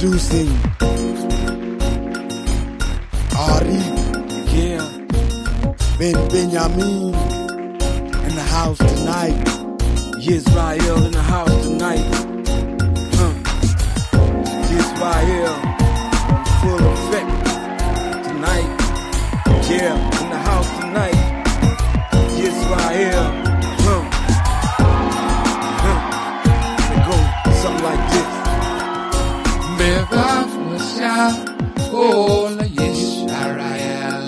Introducing Ari, yeah, Benjamin in the house tonight. Yisrael in the house tonight. Yisrael full effect tonight. Yeah, in the house tonight. Yisrael. It go something like this. Bevavusha, all Yisrael,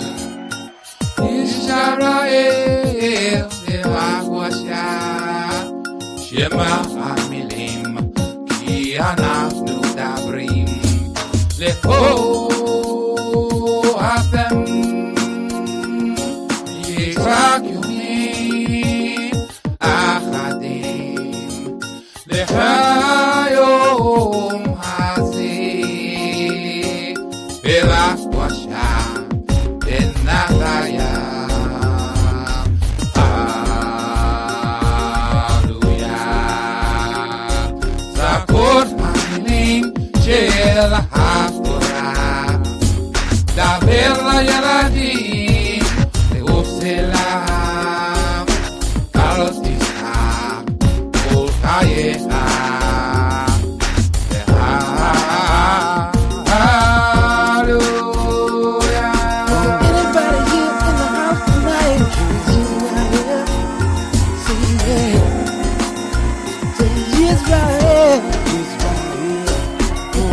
Yisrael, Bevavusha, Shema Amilim, Ki Anachnu Dabrim, Lecho Atem, Yitzhak Yomim, Achadim, Lechayom. Bevavusha, Benataya, Hallelujah. Zakot Hamilim Shel HaTorah, Daber LaYaladim, Le'oselam, Kal Tishab, Kol Chayecha.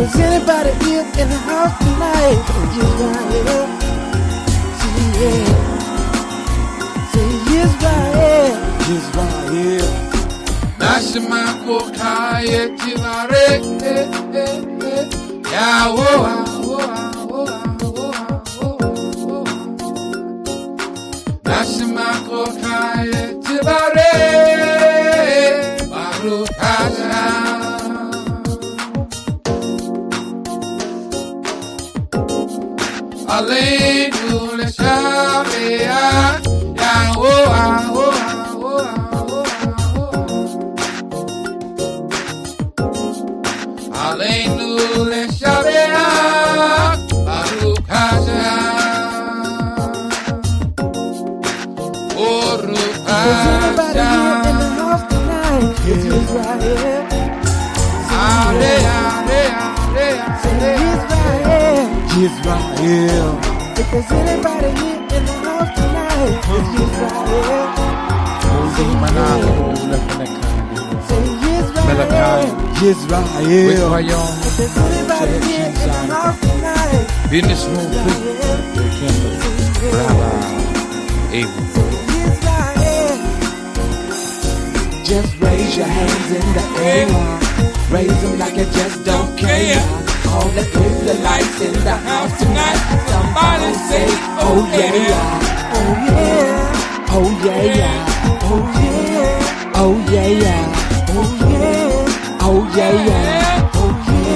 Is anybody here in the house tonight? Yisrael, say Yisrael, Yisrael. Nashima Kokaya Tivarek, Yahweh, Nashima Kokaya Tivarek, Baruch Hashem. Aleinu l'shavea, Yahweh, Aleinu l'shavea, Baruch Hashem, Baruch Hashem. is Israel. Yisrael. If there's anybody here in the house tonight, it's Yisrael. Say Yisrael. Yisrael. If there's anybody here in the house tonight, Business room free. Yisrael. Just raise your hands in the air. Raise them like you just don't care. All the Israelites in the house tonight. Somebody say, oh yeah. Oh yeah. Oh yeah. Oh yeah. Oh yeah. Oh yeah. Oh yeah. Oh yeah.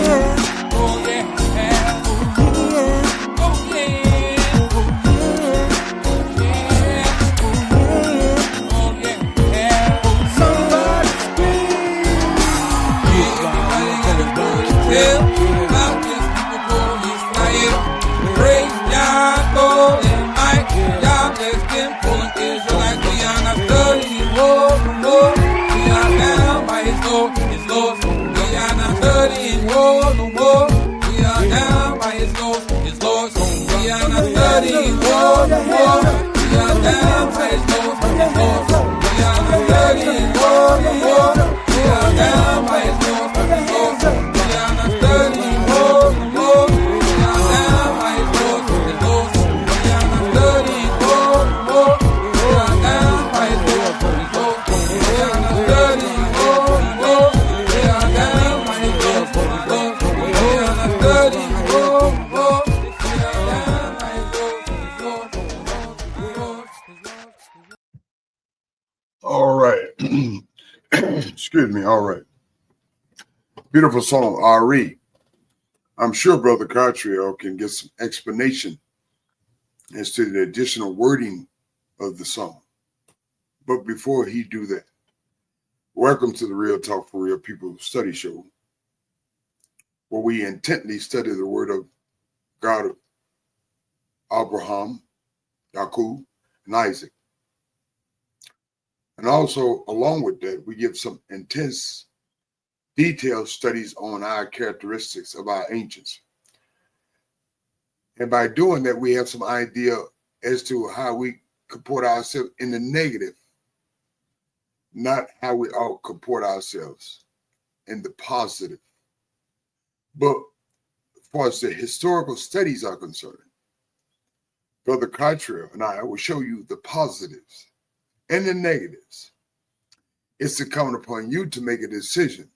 Excuse me. All right. Beautiful song, Ari. I'm sure Brother Cottrell can get some explanation as to the additional wording of the song. But before he do that, welcome to the Real Talk for Real People study show. where we intently study the word of God of Abraham, Jacob, and Isaac. And also, along with that, we give some intense, detailed studies on our characteristics of our ancients. And by doing that, we have some idea as to how we comport ourselves in the negative, not how we all comport ourselves in the positive. But as far as the historical studies are concerned, Brother Cottrell and I will show you the positives and the negatives. It's incumbent upon you to make a decision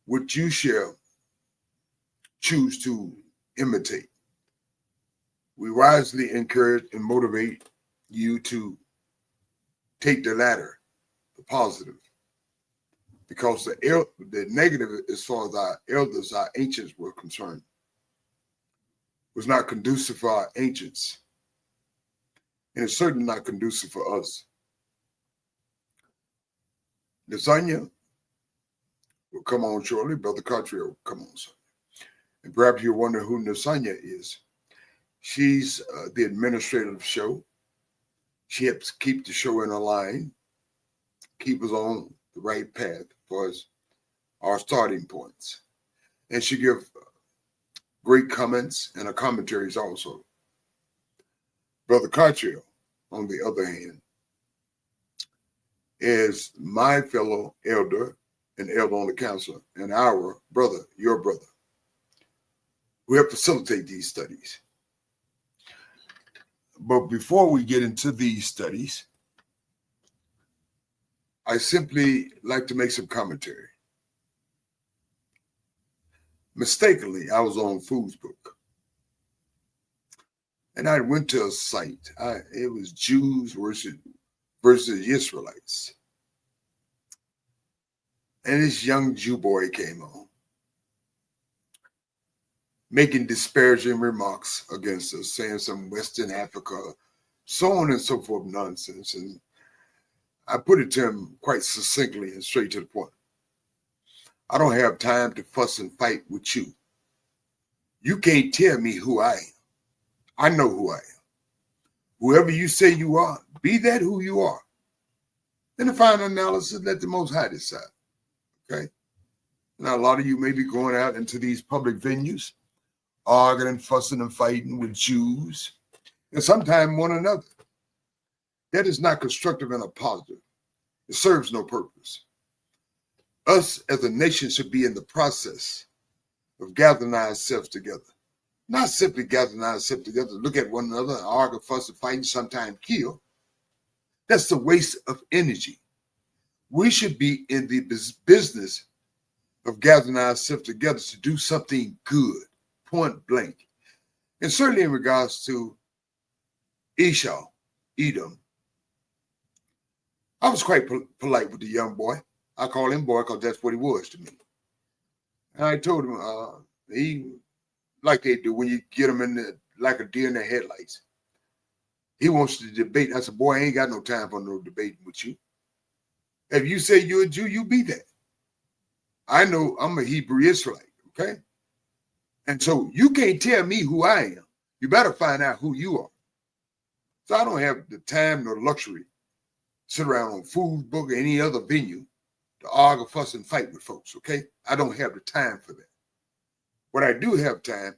which you shall choose to imitate. We wisely encourage and motivate you to take the latter, the positive, because the negative, as far as our elders, our ancients were concerned, was not conducive for our ancients, and it's certainly not conducive for us. Lasagna will come on shortly. Brother Cottrell will come on shortly. And perhaps you're wondering who Lasagna is. She's the administrator of the show. She helps keep the show in a line, keep us on the right path for our starting points. And she gives great comments and her commentaries also. Brother Cottrell, on the other hand, is my fellow elder and elder on the council, and our brother, your brother, who help facilitate these studies. But before we get into these studies, I simply like to make some commentary. Mistakenly, I was on Food's Book, and I went to a site. It was Jews versus Israelites. And this young Jew boy came on, making disparaging remarks against us, saying some Western Africa, so on and so forth nonsense. And I put it to him quite succinctly and straight to the point. I don't have time to fuss and fight with you. You can't tell me who I am. I know who I am. Whoever you say you are, be that who you are. In the final analysis, let the Most High decide. Okay? Now, a lot of you may be going out into these public venues, arguing and fussing and fighting with Jews, and sometimes one another. That is not constructive and a positive. It serves no purpose. Us as a nation should be in the process of gathering ourselves together. Not simply gathering ourselves together to look at one another and argue, fuss, and fight, and sometimes kill. That's the waste of energy. We should be in the business of gathering ourselves together to do something good, point blank. And certainly in regards to Esau, Edom, I was quite polite with the young boy. I call him boy because that's what he was to me. And I told him, he, like they do when you get him like a deer in the headlights. He wants to debate. I said, boy, I ain't got no time for no debating with you. If you say you're a Jew, you be that. I know I'm a Hebrew Israelite, okay? And so you can't tell me who I am. You better find out who you are. So I don't have the time nor luxury to sit around on Food's Book or any other venue to argue, fuss, and fight with folks, okay? I don't have the time for that. What I do have time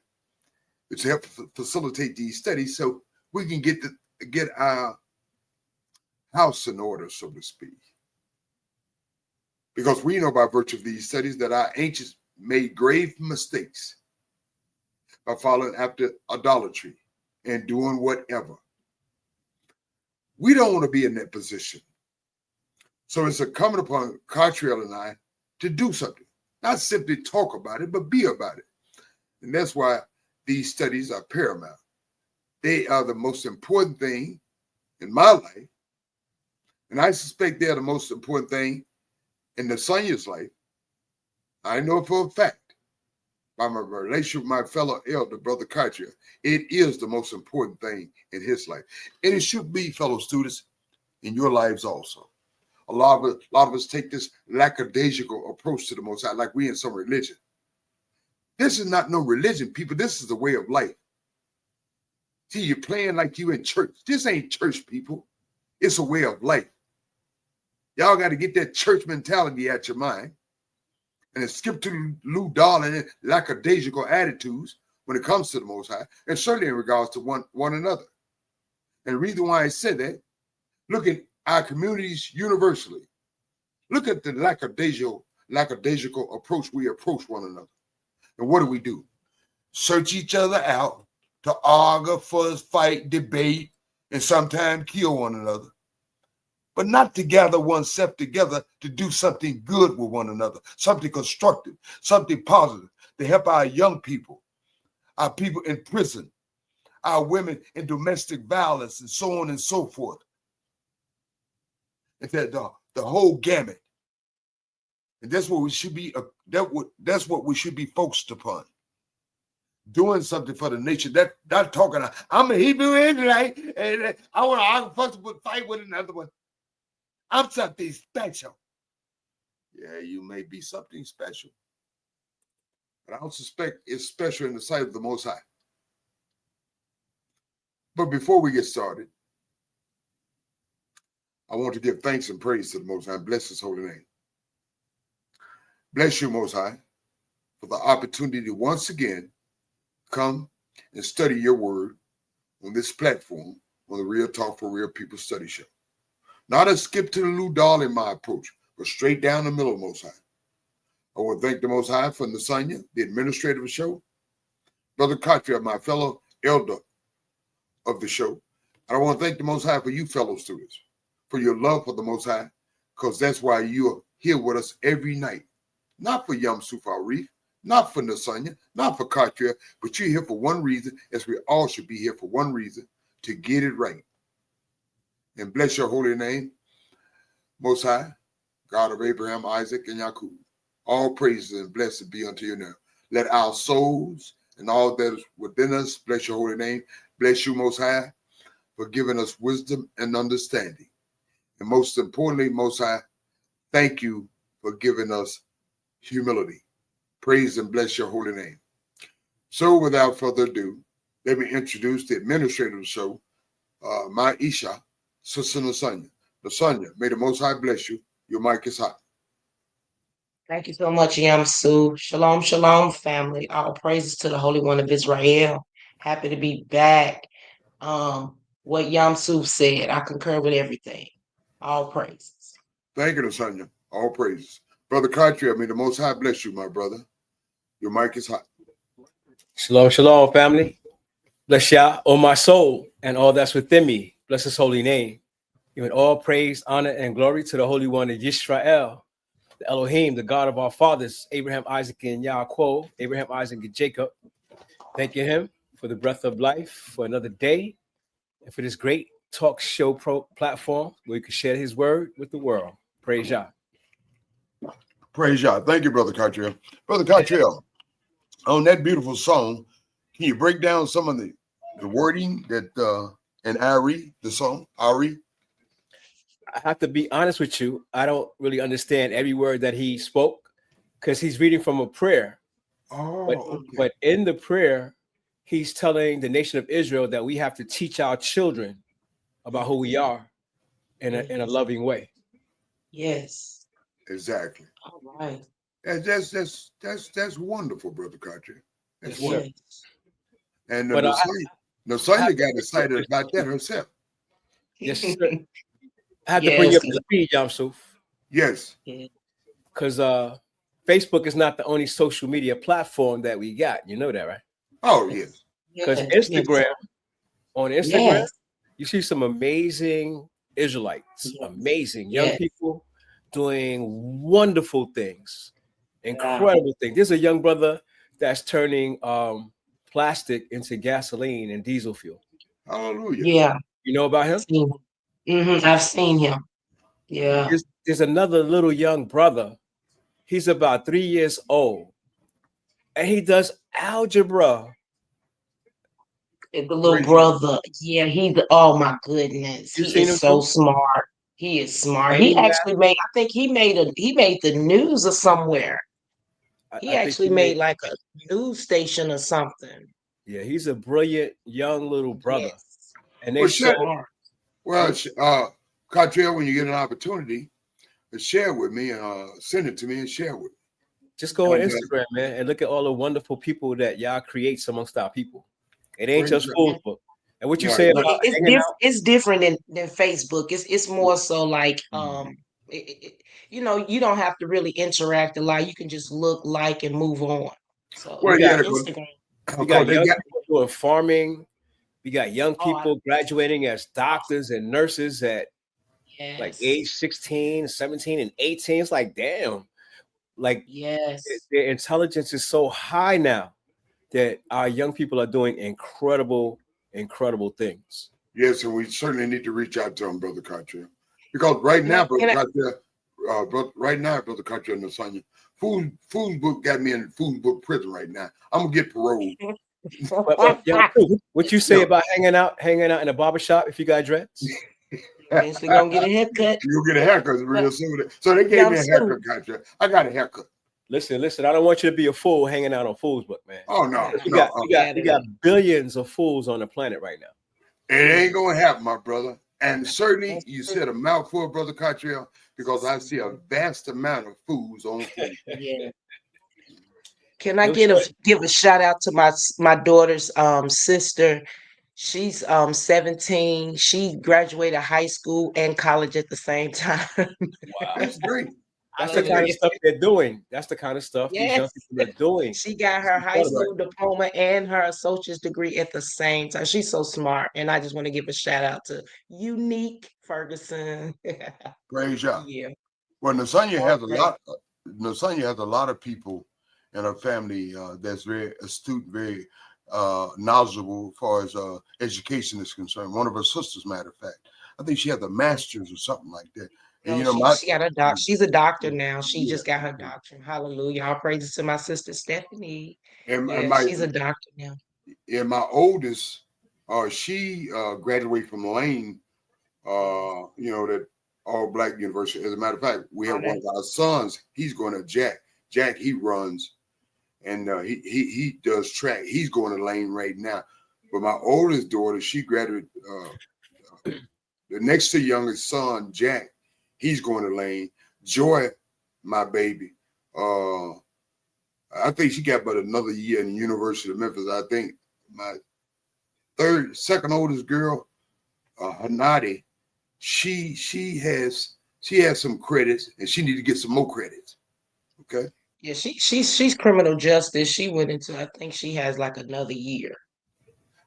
is to help facilitate these studies so we can get our house in order, so to speak. Because we know by virtue of these studies that our ancients made grave mistakes by following after idolatry and doing whatever. We don't want to be in that position. So it's incumbent upon Cottrell and I to do something, not simply talk about it, but be about it. And that's why these studies are paramount. They are the most important thing in my life. And I suspect they're the most important thing in Lasagna's life. I know for a fact, by my relationship with my fellow elder, Brother Cottrell, it is the most important thing in his life. And it should be, fellow students, in your lives also. A lot of us take this lackadaisical approach to the Most High, like we in some religion. This is not no religion, people. This is a way of life. See, you're playing like you in church. This ain't church, people. It's a way of life. Y'all got to get that church mentality out your mind and then skip to Lou Darling and lackadaisical attitudes when it comes to the Most High, and certainly in regards to one another. And the reason why I said that, look at our communities universally. Look at the lackadaisical approach we approach one another. And what do? Search each other out to argue, fuss, fight, debate, and sometimes kill one another. But not to gather oneself together to do something good with one another, something constructive, something positive to help our young people, our people in prison, our women in domestic violence, and so on and so forth. And that the whole gamut. And that's what we should be. That's what we should be focused upon. Doing something for the nation. That not talking. I'm a Hebrew Israelite, and I want to argue, fuss, fight with another one. I'm something special. Yeah, you may be something special, but I don't suspect it's special in the sight of the Most High. But before we get started, I want to give thanks and praise to the Most High. Bless His holy name. Bless you, Most High, for the opportunity to once again come and study your word on this platform, on the Real Talk for Real People study show. Not a skip to the Lou Doll in my approach, but straight down the middle, Most High. I want to thank the Most High for Nasanya, the administrator of the show, Brother Kotria, my fellow elder of the show. And I want to thank the Most High for you fellow students, for your love for the Most High, because that's why you're here with us every night. Not for Yam Suf Arif, not for Nasanya, not for Kotria, but you're here for one reason, as we all should be here for one reason, to get it right. And bless your holy name, Most High, God of Abraham, Isaac, and Jacob. All praises and blessed be unto you now. Let our souls and all that is within us bless your holy name. Bless you, Most High, for giving us wisdom and understanding. And most importantly, Most High, thank you for giving us humility. Praise and bless your holy name. So without further ado, let me introduce the administrator of the show, my Isha, Sister Nasanya. Nasanya, may the Most High bless you. Your mic is hot. Thank you so much, Yamsu. Shalom, shalom, family. All praises to the Holy One of Israel. Happy to be back. What Yamsu said, I concur with everything. All praises. Thank you, Nasanya. All praises. Brother Kotria, may the Most High bless you, my brother. Your mic is hot. Shalom, shalom, family. Bless Yah, oh my soul, and all that's within me. Bless His holy name. Giving all praise, honor, and glory to the Holy One of Yisrael, the Elohim, the God of our fathers, Abraham, Isaac, and Yaakov, Abraham, Isaac, and Jacob. Thanking Him for the breath of life, for another day, and for this great talk show platform where we can share His word with the world. Praise Yah. Praise Yah. Thank you, Brother Kotria. Brother Kotria, on that beautiful song, can you break down some of the wording that in Ari, the song, Ari? I have to be honest with you. I don't really understand every word that he spoke because he's reading from a prayer. Oh, but in the prayer, he's telling the nation of Israel that we have to teach our children about who we are in a loving way. Yes. Exactly. All right. And that's wonderful, Brother Kotria. That's Yes. wonderful. And But Nasanya got excited about that herself. Yes, sir. I have to bring you up to speed, Yamsuf. Yes. Because Facebook is not the only social media platform that we got. You know that, right? Oh, yes. Because Instagram, on Instagram, you see some amazing Israelites, amazing young people doing wonderful things, incredible things. There's a young brother that's turning plastic into gasoline and diesel fuel. Hallelujah. Yeah. You know about him? I've seen him. Yeah. There's another little young brother. He's about 3 years old, and he does algebra. The little brother. Yeah, oh my goodness. He is so smart. He is smart. He actually I think he made the news or somewhere. He I think actually made like a news station or something. yeah, he's a brilliant young little brother. Yes. And they Well, so Smart. well, Cartel, when you get an opportunity, share with me and send it to me and share with me. just go on And, Instagram, man, and look at all the wonderful people that y'all creates amongst our people. It ain't praise just God. Fool's Book. And what you Right, say right. about hanging out, It's different than Facebook. It's more so like you know, you don't have to really interact a lot. You can just look, like, and move on. So Well, we got yeah, Instagram. we got they young got people doing farming. We got young Oh, I, people graduating as doctors and nurses at like yes, age 16, 17, and 18. It's like, damn, like yes. their intelligence is so high now that our young people are doing incredible things. yes, and we certainly need to reach out to them, Brother Cartel, because right now, Brother Can I Cartel, right now, Brother Cartel and Lasagna, Food Book got me in Food Book prison right now. I'm gonna get paroled. But young too, what you say Yeah. about hanging out in a barbershop if you got dreads? eventually gonna get a haircut? You'll get a haircut real soon. So they gave Young me a Sue. haircut, Cartel. I got a haircut. Listen, I don't want you to be a fool hanging out on Fool's Book, man. Oh no, We no, got we got billions of fools on the planet right now. it ain't gonna happen, my brother. And certainly, you said a mouthful, Brother Cartel, because I see a vast amount of fools on food. Yeah. Can I give a shout out to my daughter's sister? She's 17. She graduated high school and college at the same time. Wow. That's great. That's the kind of stuff they're doing. That's the kind of stuff these young Yes. people are doing. She got her high school diploma and her associate's degree at the same time. She's so smart. And I just want to give a shout out to Unique Ferguson. Praise God. Yeah. Well, Nasanya has a Okay. lot. Nasanya has a lot of people in her family that's very astute, very knowledgeable as far as education is concerned. One of her sisters, matter of fact, I think she has a master's or something like that. And you know, She got a doc. She's a doctor now. She Yeah. just got her doctorate. Hallelujah. All praises to my sister Stephanie. and Yeah, my she's a doctor now. and my oldest, she graduated from Lane, you know, that all black university. As a matter of fact, we have one of our sons. He's going to Jack. Jack, he runs, and he does track. He's going to Lane right now. But my oldest daughter, she graduated. The next to youngest son, Jack, he's going to Lane. Joy, my baby, I think she got about another year in the University of Memphis. I think my second oldest girl, Hanadi, she has some credits and she need to get some more credits. Okay. Yeah, she's criminal justice. She went into, I think she has like another year.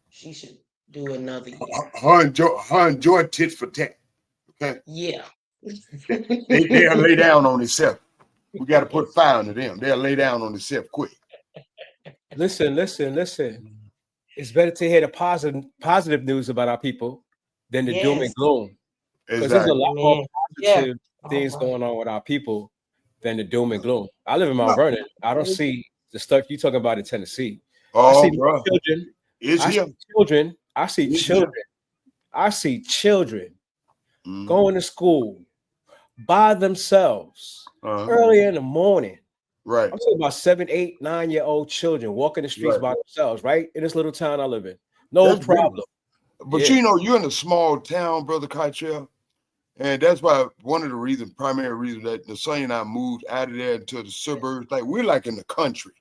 She should do another year. Her and Joy tit for tat. Okay. Yeah. They'll lay down on themselves. We got to put fire into them. They'll lay down on themselves quick. Listen. It's better to hear the positive news about our people than the doom and gloom. Because there's a lot more positive things going on with our people than the doom and gloom. I live in Mount Vernon. I don't see the stuff you talking about in Tennessee. Oh, I see bro. children. I see children going to school by themselves early in the morning. Right. I'm talking about 7, 8, 9-year-old children walking the streets by themselves, right? In this little town I live in. No problem. But you know, you're in a small town, Brother Cartel. And that's why one of the primary reasons that the son and I moved out of there into the suburbs. Like we're like in the country.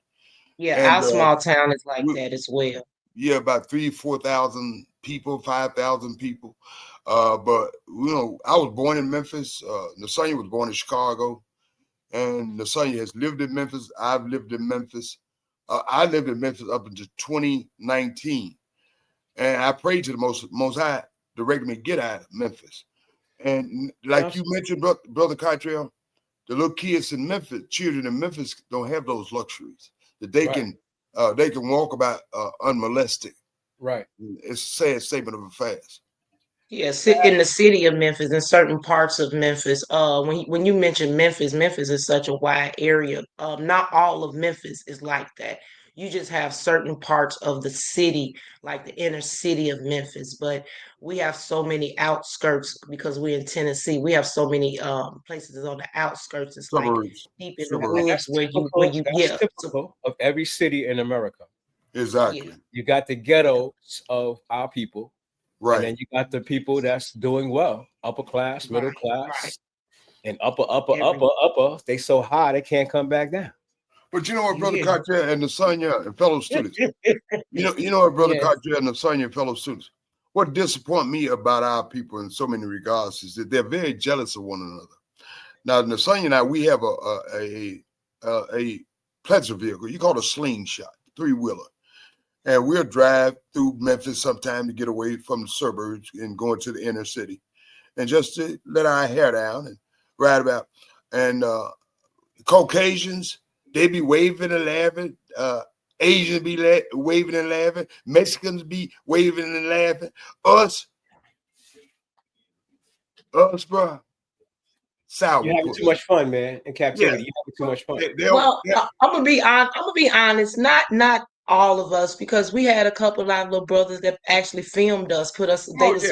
Yeah, our small town is like that as well. Yeah, about 3,000-4,000 people, 5,000 people. But you know, I was born in Memphis. Nasanya was born in Chicago. And Nasanya has lived in Memphis. I've lived in Memphis. I lived in Memphis up until 2019. And I prayed to the Most High direct me to get out of Memphis. And like you mentioned, Brother Cartel, the little kids in Memphis, children in Memphis don't have those luxuries that they can walk about unmolested. Right. It's a sad statement of affairs. Yes, in the city of Memphis, in certain parts of Memphis. When you mention Memphis, Memphis is such a wide area. Not all of Memphis is like that. You just have certain parts of the city, like the inner city of Memphis. But we have so many outskirts because we're in Tennessee. We have so many places on the outskirts. It's like Suburbs. deep in the Suburbs. And woods that's where typical. you That's yeah. So typical of every city in America. Exactly. yeah, You got the ghettos of our people, and Right. then you got the people that's doing well, upper class, middle right, class, right. and upper. Every They so high they can't come back down. But you know what, Brother yeah. Cartier and Nasanya and fellow students, you know what, Brother Yes. Cartier and Nasanya and fellow students, what disappoint me about our people in so many regards is that they're very jealous of one another. Now, Nasanya and I, we have a pleasure vehicle. You call it a slingshot, 3-wheeler. And we'll drive through Memphis sometime to get away from the suburbs and go into the inner city. And just to let our hair down and ride about. And Caucasians, they be waving and laughing. Asians be waving and laughing. Mexicans be waving and laughing. Us, bro, sour. You're having too much fun, man. In captivity, you're having too much fun. Well, I'm gonna be honest. Not all of us, because we had a couple of our little brothers that actually filmed us, put us. They Oh, was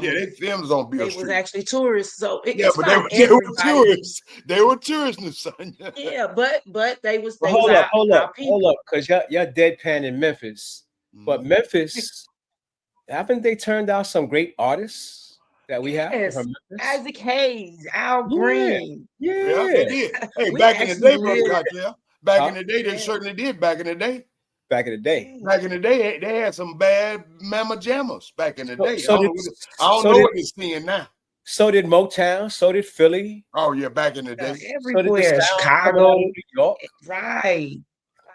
yeah, they filmed on they Beale was Street. actually tourists. So Yeah, it's but not they were everybody. tourists. They were tourists, Nasanya. Yeah, but they was But they was hold our up, people. because you're deadpan in Memphis. But Memphis, haven't they turned out some great artists that we have Yes, from Memphis? Isaac Hayes, Al Yeah, Green. Yeah, they yeah. did. Hey, We back in the actually day, Brother lived. Cartel, back Huh? in the day, they Yeah. certainly did. Back in the day, Back in the day. back in the day, they had some bad mama jammers. Back in the day, So I don't so know did what they're seeing now. so did Motown, so did Philly, Oh yeah, back in the day. so did the Everywhere, sound coming out of Chicago. New York. Right.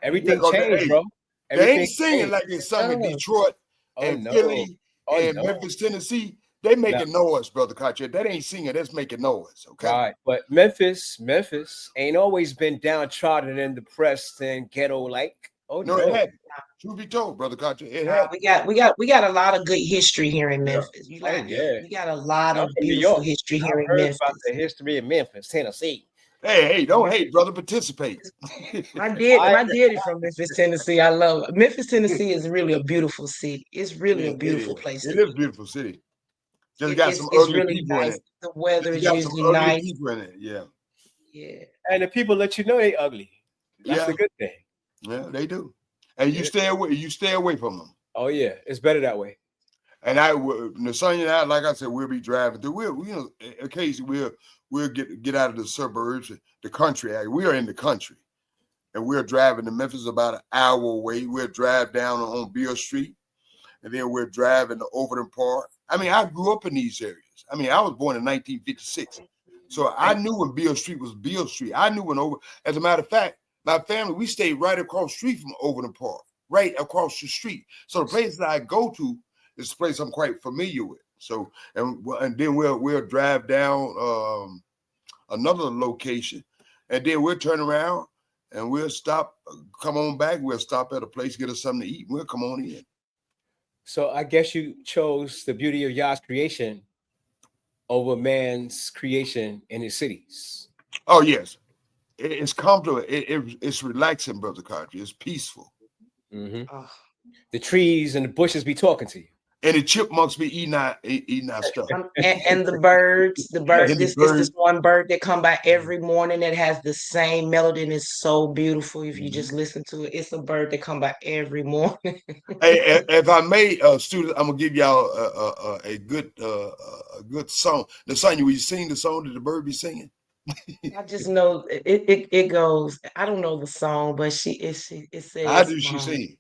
Everything Yeah, 'cause changed, hey, bro. They Everything ain't singing changed. like they sung in Oh. Detroit Oh and no. Philly Oh and no. Memphis, Tennessee. They making noise, Brother Cartier. That ain't singing. That's making noise. Okay. Right. But Memphis ain't always been downtrodden and depressed and ghetto like. Oh No, no. it hadn't. Truth be told, Brother Cartier, it Nah, had. we got a lot of good history here in Yeah. Memphis. Oh yeah. We got a lot I'm of from New beautiful York. history here I've in heard Memphis. about the history of Memphis, Tennessee. Hey, don't hate, brother. Participate. My daddy from Memphis, Tennessee. I love it. Memphis, Tennessee is really a beautiful city. It's really Yeah, a beautiful it is. place It to is a be. beautiful city. Just got some It's ugly really people in nice. it. The weather Just is got some usually ugly nice. people in it. Yeah. Yeah. And the people let you know they ugly. That's Yeah. the good thing. Yeah, they do. And you Yeah. stay away. You stay away from them. Oh yeah, it's better that way. And Nasanya and I, like I said, we'll be driving through. We'll occasionally we'll get out of the suburbs, the country. We are in the country, and we're driving to Memphis about an hour away. We'll drive down on Beale Street, and then we're driving to Overton Park. I mean, I grew up in these areas. I mean, I was born in 1956, so I knew when Beale Street was Beale Street. I knew when As a matter of fact, my family, we stayed right across the street from Overton Park, right across the street. So the place that I go to is a place I'm quite familiar with. So and then we'll drive down another location, and then we'll turn around and we'll stop, come on back. We'll stop at a place, get us something to eat. We'll come on in. So I guess you chose the beauty of Yah's creation over man's creation in his cities. Oh yes, it's comfortable. It's relaxing, Brother Carter. It's peaceful. Mm-hmm. Oh. The trees and the bushes be talking to you. And the chipmunks be eating our stuff. And the birds, this birds. one bird that come by every morning that has the same melody and it's so beautiful. If you just listen to it, it's a bird that come by every morning. Hey, if I may, students, I'm gonna give y'all a good song. The song, will you sing the song that the bird be singing? I just know it goes. I don't know the song, but it says. How do she sing?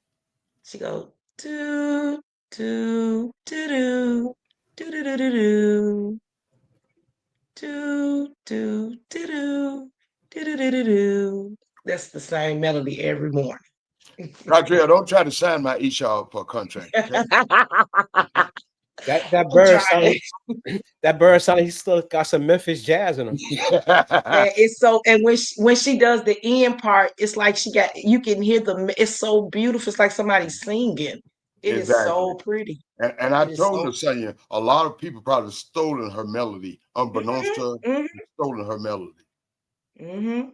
She goes do do do do do do do do do do do do do do. That's the same melody every morning. Cartrell, don't try to sign my Esau for a contract. Okay? That bird sounded he still got some Memphis jazz in him. And it's so, and when she does the end part, it's like you can hear it's so beautiful. It's like somebody singing. It is so pretty. And I told her, saying a lot of people probably stolen her melody, unbeknownst to her, stolen her melody. Mm-hmm.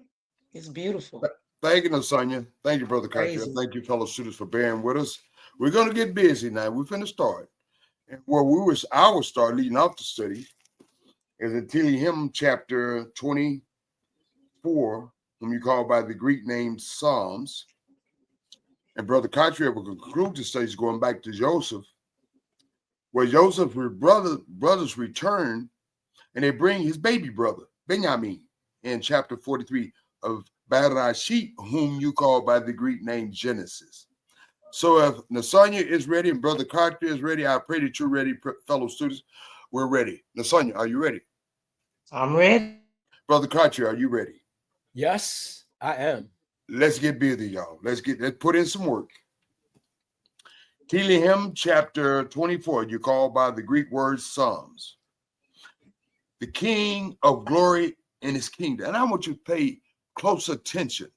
It's beautiful. Thank you, Sonia. Thank you, Brother Cartier. Praise him. Thank you, fellow students, for bearing with us. We're going to get busy now. We're going to start. And where I will start leading off the study is in Tehillim chapter 24, whom you call by the Greek name Psalms. And Brother Cartier will conclude the studies going back to Joseph, where Joseph's brothers return and they bring his baby brother, Benjamin, in chapter 43 of Bereshit, whom you call by the Greek name Genesis. So if Nasanya is ready and Brother Carter is ready, I pray that you're ready, fellow students. We're ready. Nasanya, are you ready? I'm ready. Brother Carter, are you ready? Yes, I am. Let's get busy, y'all. Let's put in some work. Tehillim chapter 24, you call by the Greek word Psalms. The King of glory in his kingdom. And I want you to pay close attention.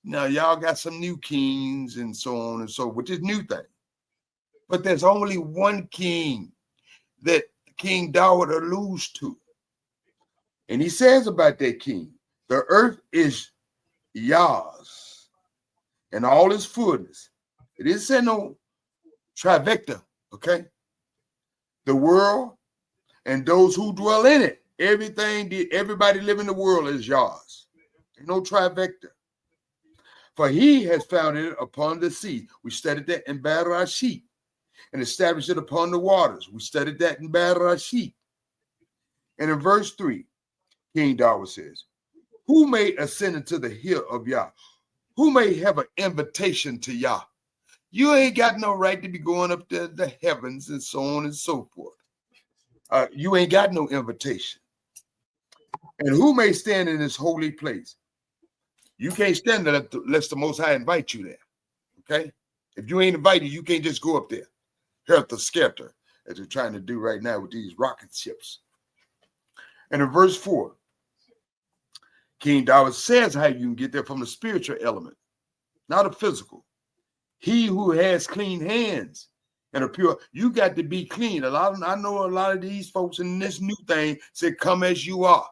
Now, y'all got some new kings and so on and so, which is new thing. But there's only one king that King David alludes to. And he says about that king, the earth is Yah's and all its fullness. It didn't say no trifecta, okay? The world and those who dwell in it. Everybody living in the world is Yah's. There's no trifecta. For he has founded it upon the sea. We studied that in Bereshit, and established it upon the waters. We studied that in Bereshit. And in verse 3, King David says, who may ascend into the hill of Yah? Who may have an invitation to Yah? You ain't got no right to be going up to the heavens and so on and so forth. You ain't got no invitation. And who may stand in this holy place? You can't stand there unless the Most High invite you there. Okay? If you ain't invited, you can't just go up there. Helter skelter, as they're trying to do right now with these rocket ships. And in verse 4, King David says how you can get there from the spiritual element, not a physical. He who has clean hands and are pure, you got to be clean. I know a lot of these folks in this new thing say, come as you are.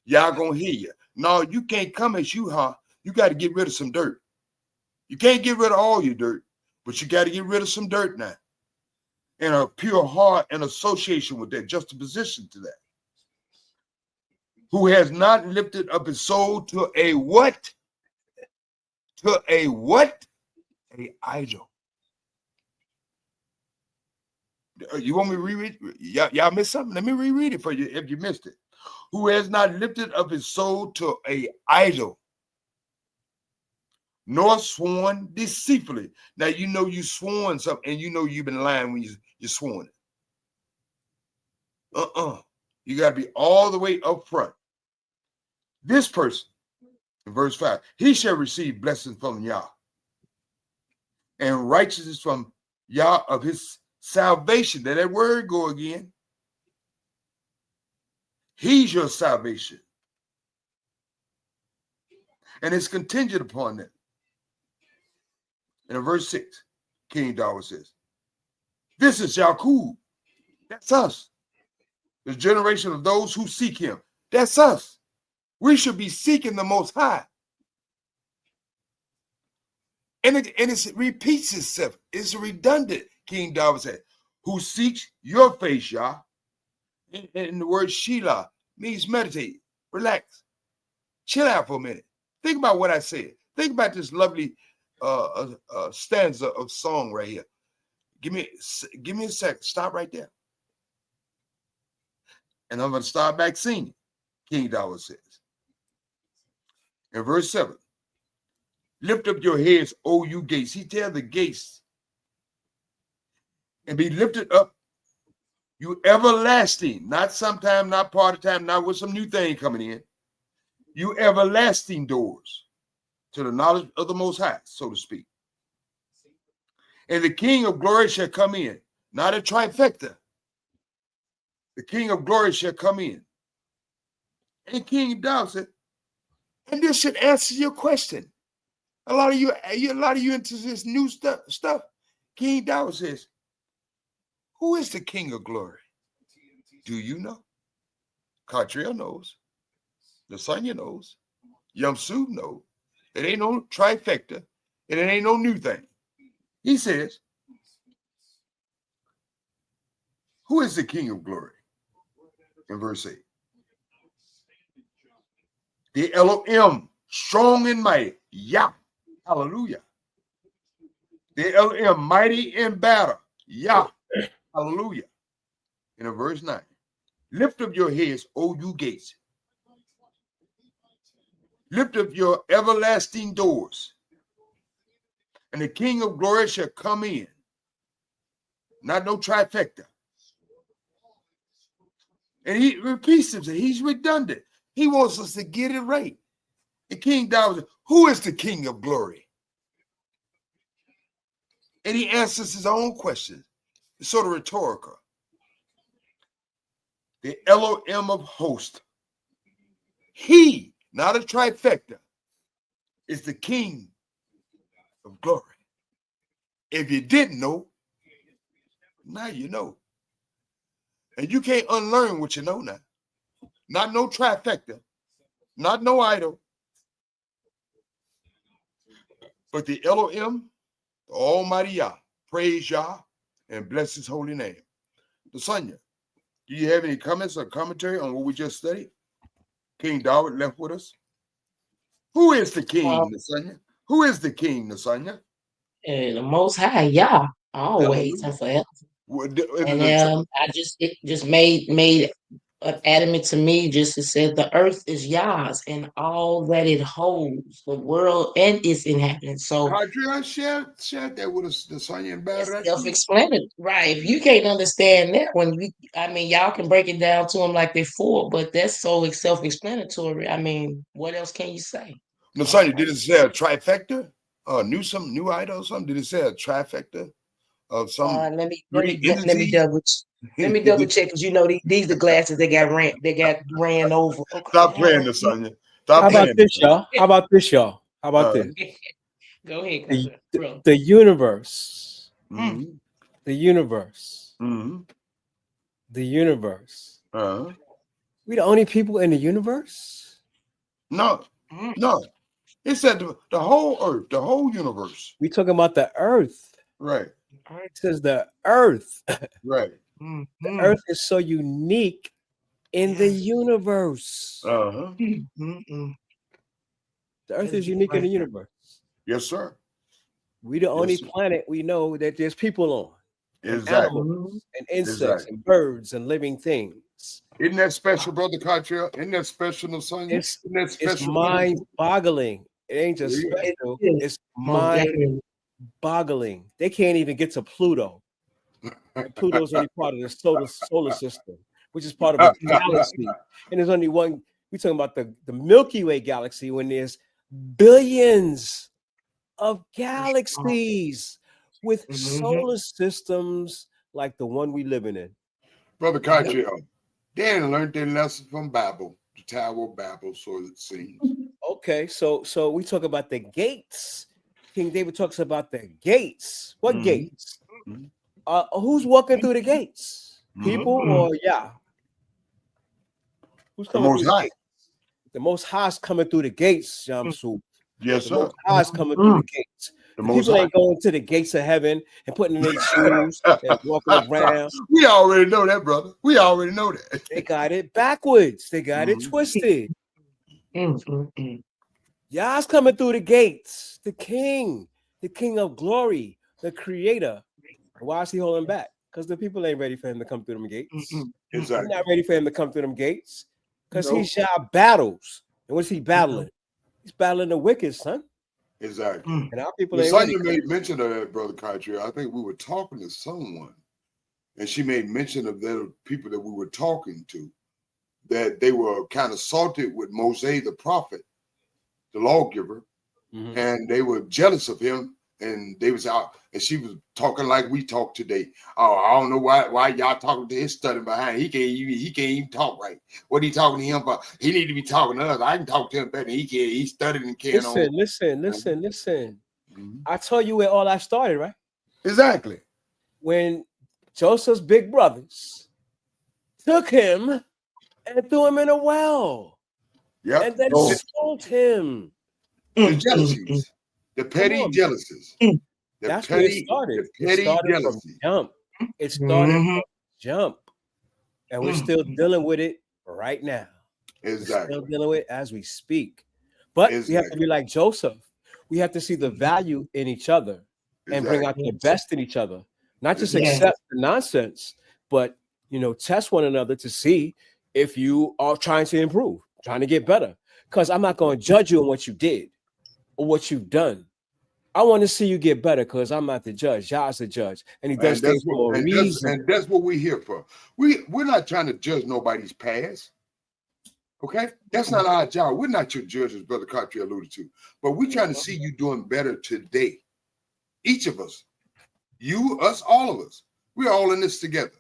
Y'all gonna hear you. No, you can't come as you are. You got to get rid of some dirt. You can't get rid of all your dirt, but you got to get rid of some dirt now. And a pure heart and association with that, juxtaposition to that. Who has not lifted up his soul to a what? To a what? A idol. You want me to reread? Y'all missed something? Let me reread it for you if you missed it. Who has not lifted up his soul to a idol, nor sworn deceitfully. Now, you know you sworn something, and you know you've been lying when you sworn it. You got to be all the way up front. This person, in verse 5, he shall receive blessings from Yah and righteousness from Yah of his salvation. Let that word go again. He's your salvation. And it's contingent upon that. And in verse 6, King David says, this is Yaqub. That's us. The generation of those who seek him. That's us. We should be seeking the Most High. And it repeats itself. It's redundant, King David said, who seeks your face, Yah. And the word Shelah means meditate, relax, chill out for a minute. Think about what I said. Think about this lovely stanza of song right here. Give me a second. Stop right there. And I'm going to start back singing, King David says. In verse 7, lift up your heads, O you gates. He tells the gates, and be lifted up, you everlasting, not sometime, not part of time, not with some new thing coming in. You everlasting doors to the knowledge of the Most High, so to speak. And the King of glory shall come in, not a trifecta. The King of glory shall come in. And King David said, and this should answer your question. A lot of you into this new stuff. King David says, who is the King of glory? Do you know? Cartriel knows. Lasagna knows. Yamsub knows. It ain't no trifecta, and it ain't no new thing. He says, who is the King of glory? In verse 8. The Elohim, strong and mighty. Yah. Hallelujah. The Elohim, mighty in battle. Yah. Hallelujah. And in verse 9. Lift up your heads, O you gates. Lift up your everlasting doors. And the King of glory shall come in. Not no trifecta. And he repeats himself. He's redundant. He wants us to get it right. And King David, who is the King of glory? And he answers his own question. It's sort of rhetorical. The Elohim of hosts. He, not a trifecta, is the King of glory. If you didn't know, now you know. And you can't unlearn what you know now. Not no trifecta, not no idol, but the Elohim, the Almighty Yah. Praise Yah and bless his holy name. Lasagna, do you have any comments or commentary on what we just studied? King David left with us. Who is the king, Lasagna? Who is the king, Lasagna? The Most High, Yah, always and forever. And it just made adamant to me. Just it said the earth is Yah's and all that it holds, the world and its inhabitants. So share that with us, Lasagna and Barrett. Self-explanatory, right? If you can't understand that one, y'all can break it down to them like they're four, but that's so self-explanatory. I mean, what else can you say? Lasagna, did it say a trifecta? Some new idol or something? Did it say a trifecta of some? Let me double check because you know these the glasses they got ran over. Okay. Stop playing, Lasagna. How about this, y'all? How about this? Go ahead. The universe. Mm-hmm. The universe. Mm-hmm. The universe. Uh-huh. We the only people in the universe? No. It said the whole earth, the whole universe. We talking about the earth. Right. It says the earth. Right. The earth is so unique in the universe. Uh-huh. The earth is unique in the universe. Yes, sir. We the only planet we know that there's people on. Exactly. And insects and birds and living things. Isn't that special, Brother Cottrell? Isn't that special, Lasagna? It's mind-boggling. It ain't just special. It's mind-boggling. They can't even get to Pluto. And Pluto's only part of the solar system, which is part of a galaxy. And there's only one. We're talking about the Milky Way galaxy when there's billions of galaxies with solar systems like the one we living in. Brother Cottrell, they learned their lesson from Babel, the Tower of Babel, so it seems. Okay, so we talk about the gates. King David talks about the gates. What gates? Who's walking through the gates? People or Yah? Who's coming the Most High? The Most High is coming through the gates, Yamsu. Yes, sir. The Most High is coming through the gates. People ain't going to the gates of heaven and putting in their shoes and walking around. We already know that, brother. We already know that. They got it backwards. They got it twisted. Yah's coming through the gates. The King of glory, the Creator. Why is he holding back? Because the people ain't ready for him to come through them gates. Exactly. They're not ready for him to come through them gates. Because he's Yah battles. And what's he battling? He's battling the wicked, son. Exactly. And our people ain't Lasagna ready. made mention of that, Brother Cottrell. I think we were talking to someone, and she made mention of the people that we were talking to, that they were kind of salted with Moses, the prophet, the lawgiver, and they were jealous of him. And they was out, and she was talking like we talk today. Oh, I don't know why y'all talking to his study behind. He can't even talk right. What he talking to him about? He need to be talking to us. I can talk to him better. He can't. He's studying and carrying on. Listen. I told you where all that started, right? Exactly. When Joseph's big brothers took him and threw him in a well. Yeah. And then sold him. The jealousies, the petty on. jealousies, the That's where it petty, started. the It petty started from jealousy. jump. It started Mhm. from jump. And we're still dealing with it right now. We're Exactly. still dealing with it as we speak. But we have to Exactly. be like Joseph. We have to see the value in each other and bring out Exactly. the best in each other. Not just Exactly. accept the nonsense, but test one another to see if you are trying to improve, trying to get better. Because I'm not going to judge you on what you did or what you've done. I want to see you get better because I'm not the judge. Yah's the judge. And he does And things that's what for a reason. and that's what we're here for. We're not trying to judge nobody's past. Okay, that's not our job. We're not your judges, Brother Cartier alluded to, but we're trying to see you doing better today. Each of us, you, us, all of us, we're all in this together.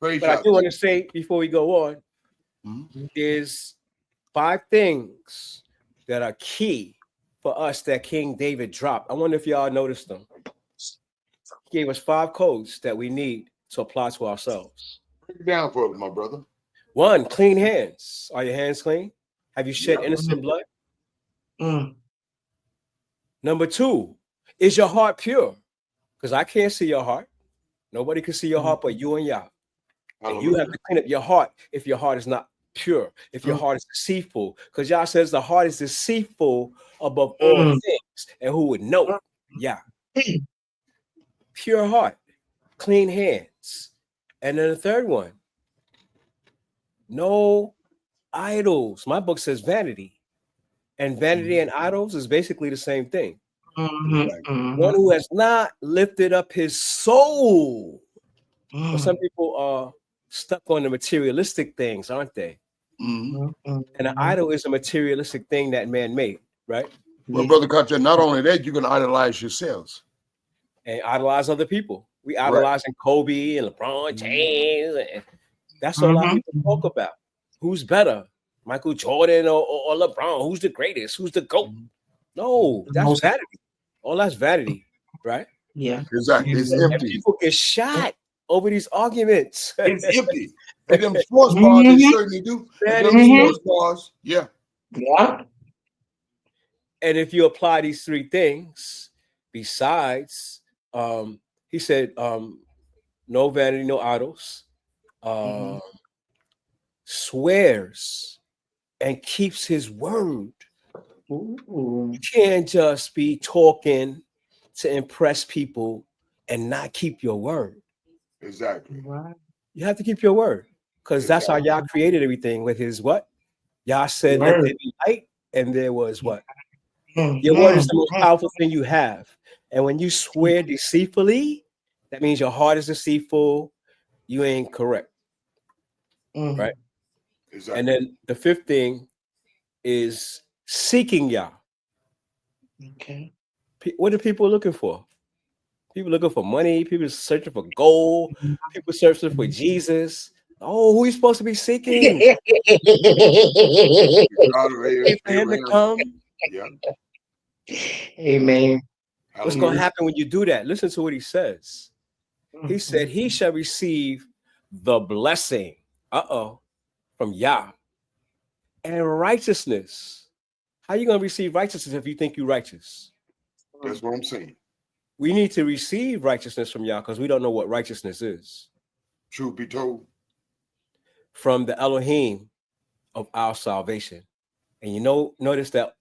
Praise But I God. do want to say before we go on, Mhm. is 5 things that are key for us that King David dropped. I wonder if y'all noticed them. He gave us 5 codes that we need to apply to ourselves. Break it down for us, my brother. 1, clean hands. Are your hands clean? Have you shed Yeah. innocent blood? Mm. Number 2, is your heart pure? Because I can't see your heart. Nobody can see your heart but you and Yah. And you have to clean up your heart if your heart is not pure, if your heart is deceitful. Because Yah says the heart is deceitful above all things. And who would know? Yeah. Pure heart, clean hands. And then the 3rd one, no idols. My book says vanity. And vanity and idols is basically the same thing. One who has not lifted up his soul. But some people are stuck on the materialistic things, aren't they? Mhm. And an idol is a materialistic thing that man made, right? Well, Brother Cartier, not only that, you can idolize yourselves. And idolize other people. We idolizing Kobe and LeBron James. And that's what a lot of people talk about. Who's better? Michael Jordan or LeBron? Who's the greatest? Who's the GOAT? No, that's vanity. All that's vanity, right? Yeah. Exactly. It's And empty. people get shot over these arguments. It's empty. And them sports bars, they certainly do. And them sports bars, yeah. Yeah. And if you apply these 3 things, besides, he said, no vanity, no idols, swears and keeps his word. You can't just be talking to impress people and not keep your word. Exactly. You have to keep your word because that's how Yah created everything with his what? Yah said, let there be light, and there was what? Your word is the most powerful thing you have. And when you swear deceitfully, that means your heart is deceitful. You ain't correct. Right? Exactly. And then the 5th thing is seeking Yah. Okay. What are people looking for? People looking for money. People searching for gold. People searching for Jesus. Oh, who are you supposed to be seeking? Wait for him to come. Yeah. Amen. What's going to happen when you do that? Listen to what he says. He said, he shall receive the blessing, from Yah and righteousness. How are you going to receive righteousness if you think you're righteous? That's what I'm saying. We need to receive righteousness from Yah because we don't know what righteousness is. Truth be told. From the Elohim of our salvation. And notice that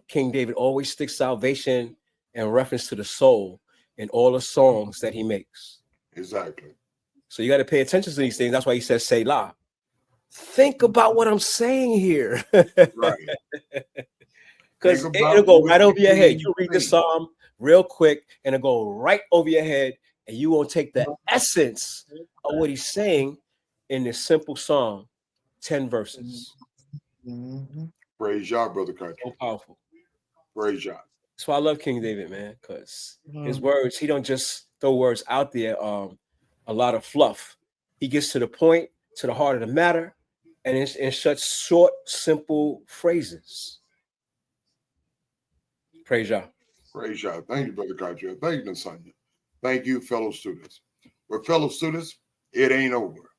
King David always sticks salvation in reference to the soul in all the songs that he makes. Exactly. So you got to pay attention to these things. That's why he says Selah. Think about what I'm saying here. Right. Because it'll go right over your head. You read the psalm real quick and it'll go right over your head, and you won't take the essence of what he's saying in this simple song, 10 verses. Praise Yah, Brother Cartier. So powerful. Praise Yah. That's why I love King David, man, because his words, he don't just throw words out there, a lot of fluff. He gets to the point, to the heart of the matter, and it's in such short, simple phrases. Praise Yah. Praise Yah. Thank you, Brother Cartier. Thank you, Nasanya. Thank you, fellow students. Well, fellow students, it ain't over.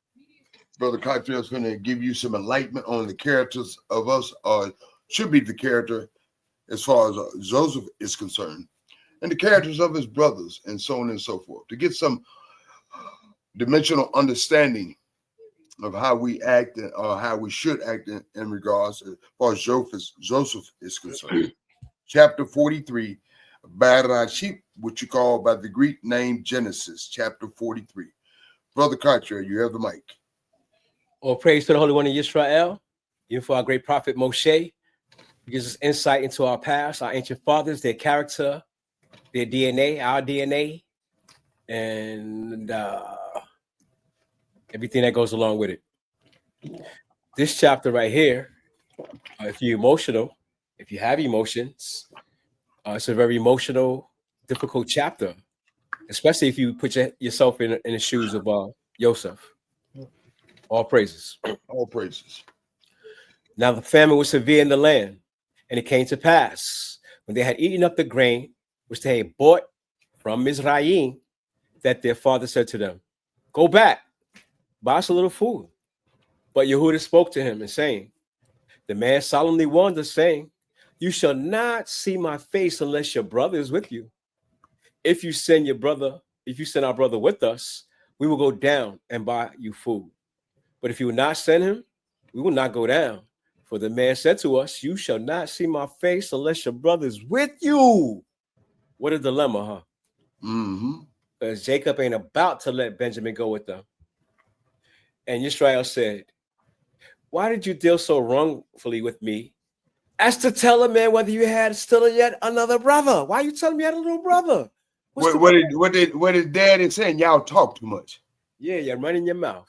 Brother Cartier is going to give you some enlightenment on the characters of us, or should be the character as far as Joseph is concerned, and the characters of his brothers, and so on and so forth, to get some dimensional understanding of how we act or how we should act in regards as far as Joseph is concerned. Chapter 43, Bereshit, which you call by the Greek name Genesis, chapter 43. Brother Cartier, you have the mic. All praise to the Holy One of Israel, even for our great prophet Moshe. He gives us insight into our past, our ancient fathers, their character, their DNA, our DNA, and everything that goes along with it. This chapter right here, if you're emotional, if you have emotions, it's a very emotional, difficult chapter, especially if you put yourself in the shoes of Joseph. All praises. All praises. Now the famine was severe in the land, and it came to pass when they had eaten up the grain which they had bought from Mizraim, that their father said to them, "Go back, buy us a little food." But Yehuda spoke to him and saying, "The man solemnly warned us, saying, you shall not see my face unless your brother is with you. If you send our brother with us, we will go down and buy you food. But if you will not send him, we will not go down. For the man said to us, you shall not see my face unless your brother is with you." What a dilemma, huh? Mm-hmm. Because Jacob ain't about to let Benjamin go with them. And Israel said, "Why did you deal so wrongfully with me as to tell a man whether you had still yet another brother?" Why are you telling me you had a little brother? What did daddy saying? Y'all talk too much. Yeah, you're running your mouth.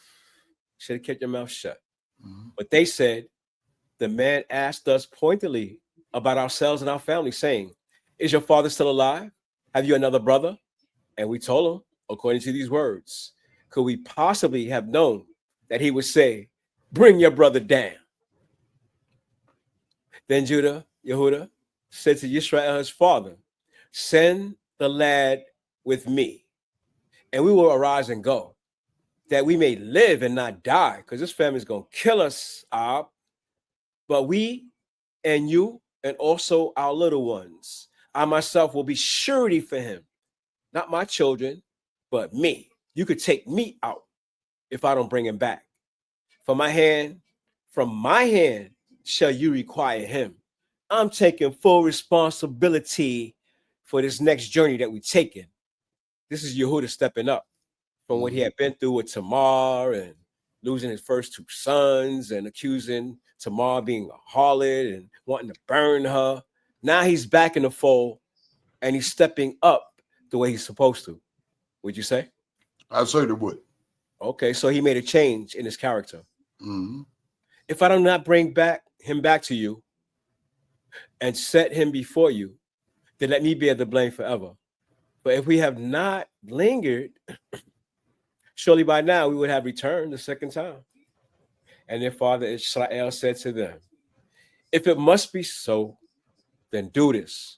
Should have kept your mouth shut. Mm-hmm. But they said, the man asked us pointedly about ourselves and our family, saying, "Is your father still alive? Have you another brother?" And we told him, according to these words, could we possibly have known that he would say, "Bring your brother down"? Then Yehuda said to Yisrael, his father, "Send the lad with me, and we will arise and go, that we may live and not die, because this family is going to kill us, but we and you and also our little ones, I myself will be surety for him, not my children, but me. You could take me out if I don't bring him back. From my hand shall you require him." I'm taking full responsibility for this next journey that we're taking. This is Yehuda stepping up from what he had been through with Tamar and losing his first two sons and accusing Tamar being a harlot and wanting to burn her. Now he's back in the fold and he's stepping up the way he's supposed to. Would you say? I certainly would. Okay, so he made a change in his character. Mm-hmm. If I do not bring him back to you and set him before you, then let me bear the blame forever. But if we have not lingered, surely by now we would have returned the second time. And their father Israel said to them, "If it must be so, then do this.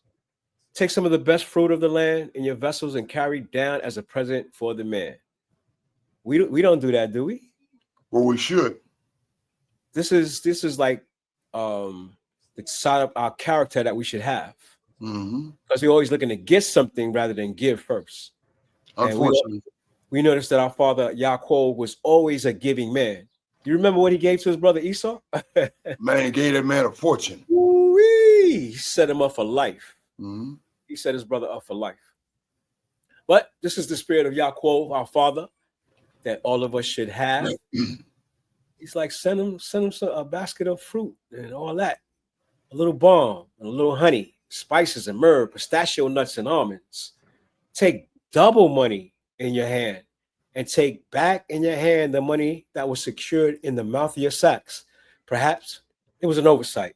Take some of the best fruit of the land in your vessels and carry down as a present for the man." We don't do that, do we? Well, we should. This is like the side of our character that we should have. Mm-hmm. Because we're always looking to get something rather than give first. Unfortunately. We noticed that our father Yaakov was always a giving man. You remember what he gave to his brother Esau? Man, he gave that man a fortune. Ooh-wee. He set him up for life. Mm-hmm. He set his brother up for life. But this is the spirit of Yaakov, our father, that all of us should have. He's like, send him a basket of fruit and all that. A little balm and a little honey, spices and myrrh, pistachio nuts and almonds. Take double money in your hand and take back in your hand the money that was secured in the mouth of your sacks. Perhaps it was an oversight.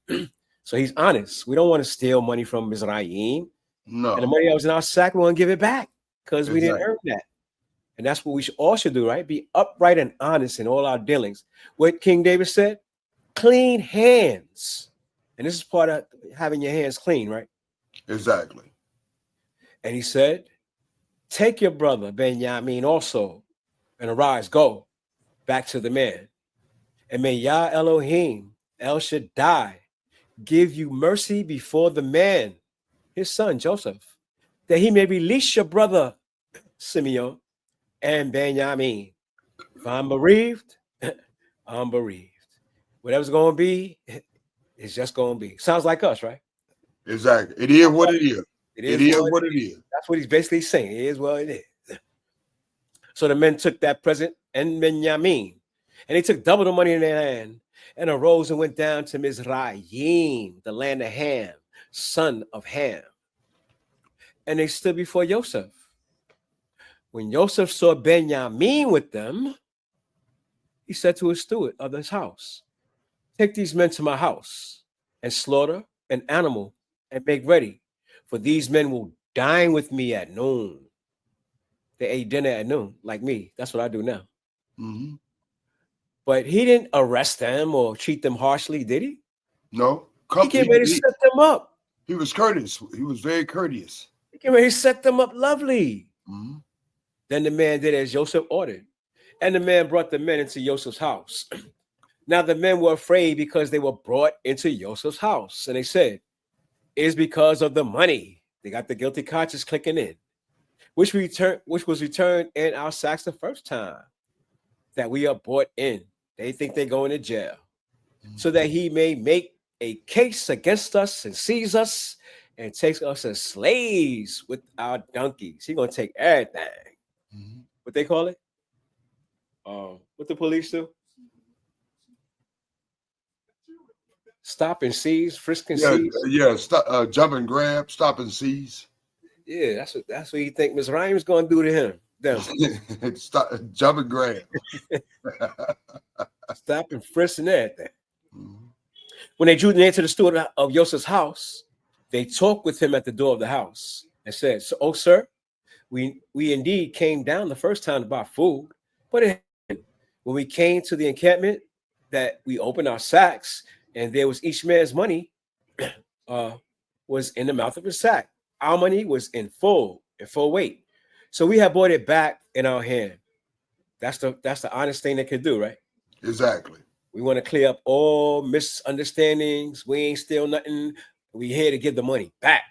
So he's honest. We don't want to steal money from Mizraim. No. And the money that was in our sack, we want to give it back because we didn't Exactly. earn that. And that's what we all should do, right? Be upright and honest in all our dealings. What King David said, clean hands. And this is part of having your hands clean, right? Exactly. And he said, take your brother Benjamin also and arise, go back to the man. And may Yah Elohim, El Shaddai, give you mercy before the man, his son Joseph, that he may release your brother Simeon and Benjamin. If I'm bereaved, I'm bereaved. Whatever's going to be, it's just going to be. Sounds like us, right? Exactly. It is what it is. It It is what it is. That's what he's basically saying. It is what it is. So the men took that present and Benjamin, and they took double the money in their hand, and arose and went down to Mizraim, the land of Ham, son of Ham. And they stood before Joseph. When Joseph saw Benjamin with them, he said to his steward of his house, take these men to my house and slaughter an animal and make ready, for these men will dine with me at noon. They ate dinner at noon, like me. That's what I do now. Mm-hmm. But he didn't arrest them or treat them harshly, did he? No. He came ready to set them up. He was courteous. He was very courteous. He came ready to set them up lovely. Mm-hmm. Then the man did as Joseph ordered. And the man brought the men into Joseph's house. Now the men were afraid because they were brought into Joseph's house. And they said, it is because of the money. They got the guilty conscience clicking in, which was returned in our sacks the first time that we are brought in. They think they're going to jail, so that he may make a case against us and seize us and takes us as slaves with our donkeys. He's going to take everything. Mm-hmm. What they call it? What the police do? Stop and seize, frisk and seize. Yeah, stop, jump and grab, stop and seize. Yeah, that's what you think Miss Ryan is going to do to him. Them. Stop, jump and grab. Stop and frisk and everything. Mm-hmm. When they drew near to the steward of Joseph's house, they talked with him at the door of the house and said, so, oh, sir, we indeed came down the first time to buy food, but when we came to the encampment, that we opened our sacks, and there was each man's money was in the mouth of his sack. Our money was in full weight. So we have brought it back in our hand. That's the honest thing they could do, right? Exactly. We want to clear up all misunderstandings. We ain't steal nothing. We here to give the money back.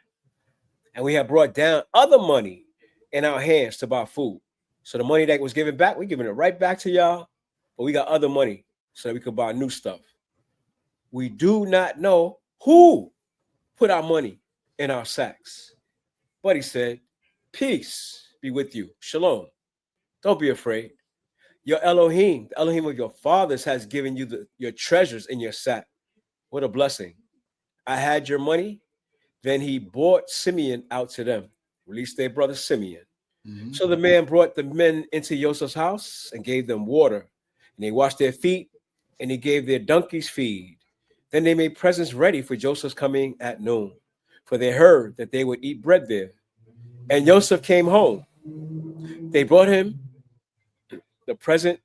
And we have brought down other money in our hands to buy food. So the money that was given back, we're giving it right back to y'all. But we got other money so that we could buy new stuff. We do not know who put our money in our sacks. But he said, peace be with you. Shalom. Don't be afraid. Your Elohim, the Elohim of your fathers, has given you your treasures in your sack. What a blessing. I had your money. Then he brought Simeon out to them, released their brother Simeon. Mm-hmm. So the man brought the men into Joseph's house and gave them water. And they washed their feet, and he gave their donkeys feed. Then they made presents ready for Joseph's coming at noon, for they heard that they would eat bread there. And Joseph came home. They brought him the present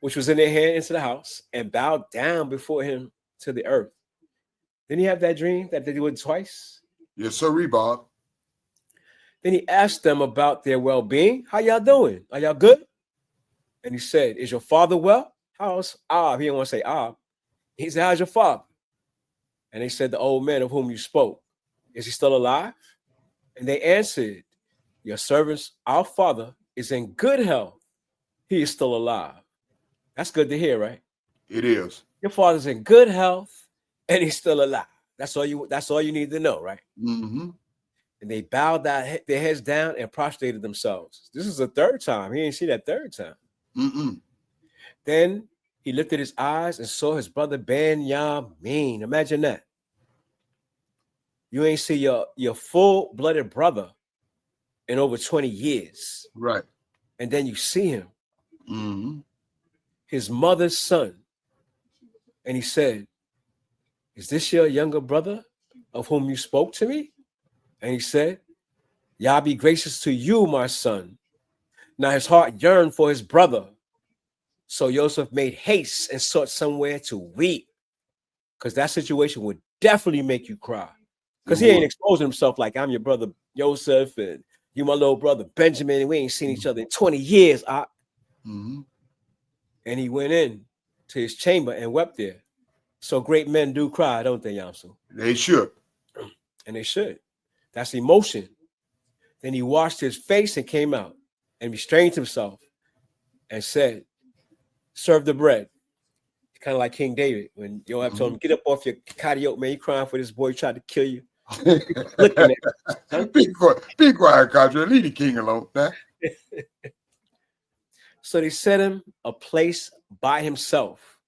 which was in their hand into the house and bowed down before him to the earth. Didn't you have that dream that they did twice? Yes, sir, Bob. Then he asked them about their well-being. How y'all doing? Are y'all good? And he said, is your father well? How's Ab? He didn't want to say Ab. He said, how's your father? And they said, the old man of whom you spoke, is he still alive? And they answered, your servants, our father, is in good health. He is still alive. That's good to hear, right? It is. Your father's in good health and he's still alive. That's all you need to know, right? Mm-hmm. And they bowed their heads down and prostrated themselves. This is the third time. He ain't see that third time. Mm-mm. Then he lifted his eyes and saw his brother Benjamin. Imagine that. You ain't see your full-blooded brother in over 20 years. Right. And then you see him. Mm-hmm. His mother's son. And he said, is this your younger brother of whom you spoke to me? And he said, Yah be gracious to you, my son. Now his heart yearned for his brother. So Joseph made haste and sought somewhere to weep, because that situation would definitely make you cry. Because he ain't exposing himself like, I'm your brother Joseph and you my little brother Benjamin, and we ain't seen each other in 20 years. Mm-hmm. And he went in to his chamber and wept there. So great men do cry, don't they, Yamsu? They should. And they should. That's emotion. Then he washed his face and came out and restrained himself and said, serve the bread. Kind of like King David when Joab told him, get up off your coyote, man. You crying for this boy who tried to kill you. Looking at Be quiet, Kadri. Leave the king alone. Huh? So they set him a place by himself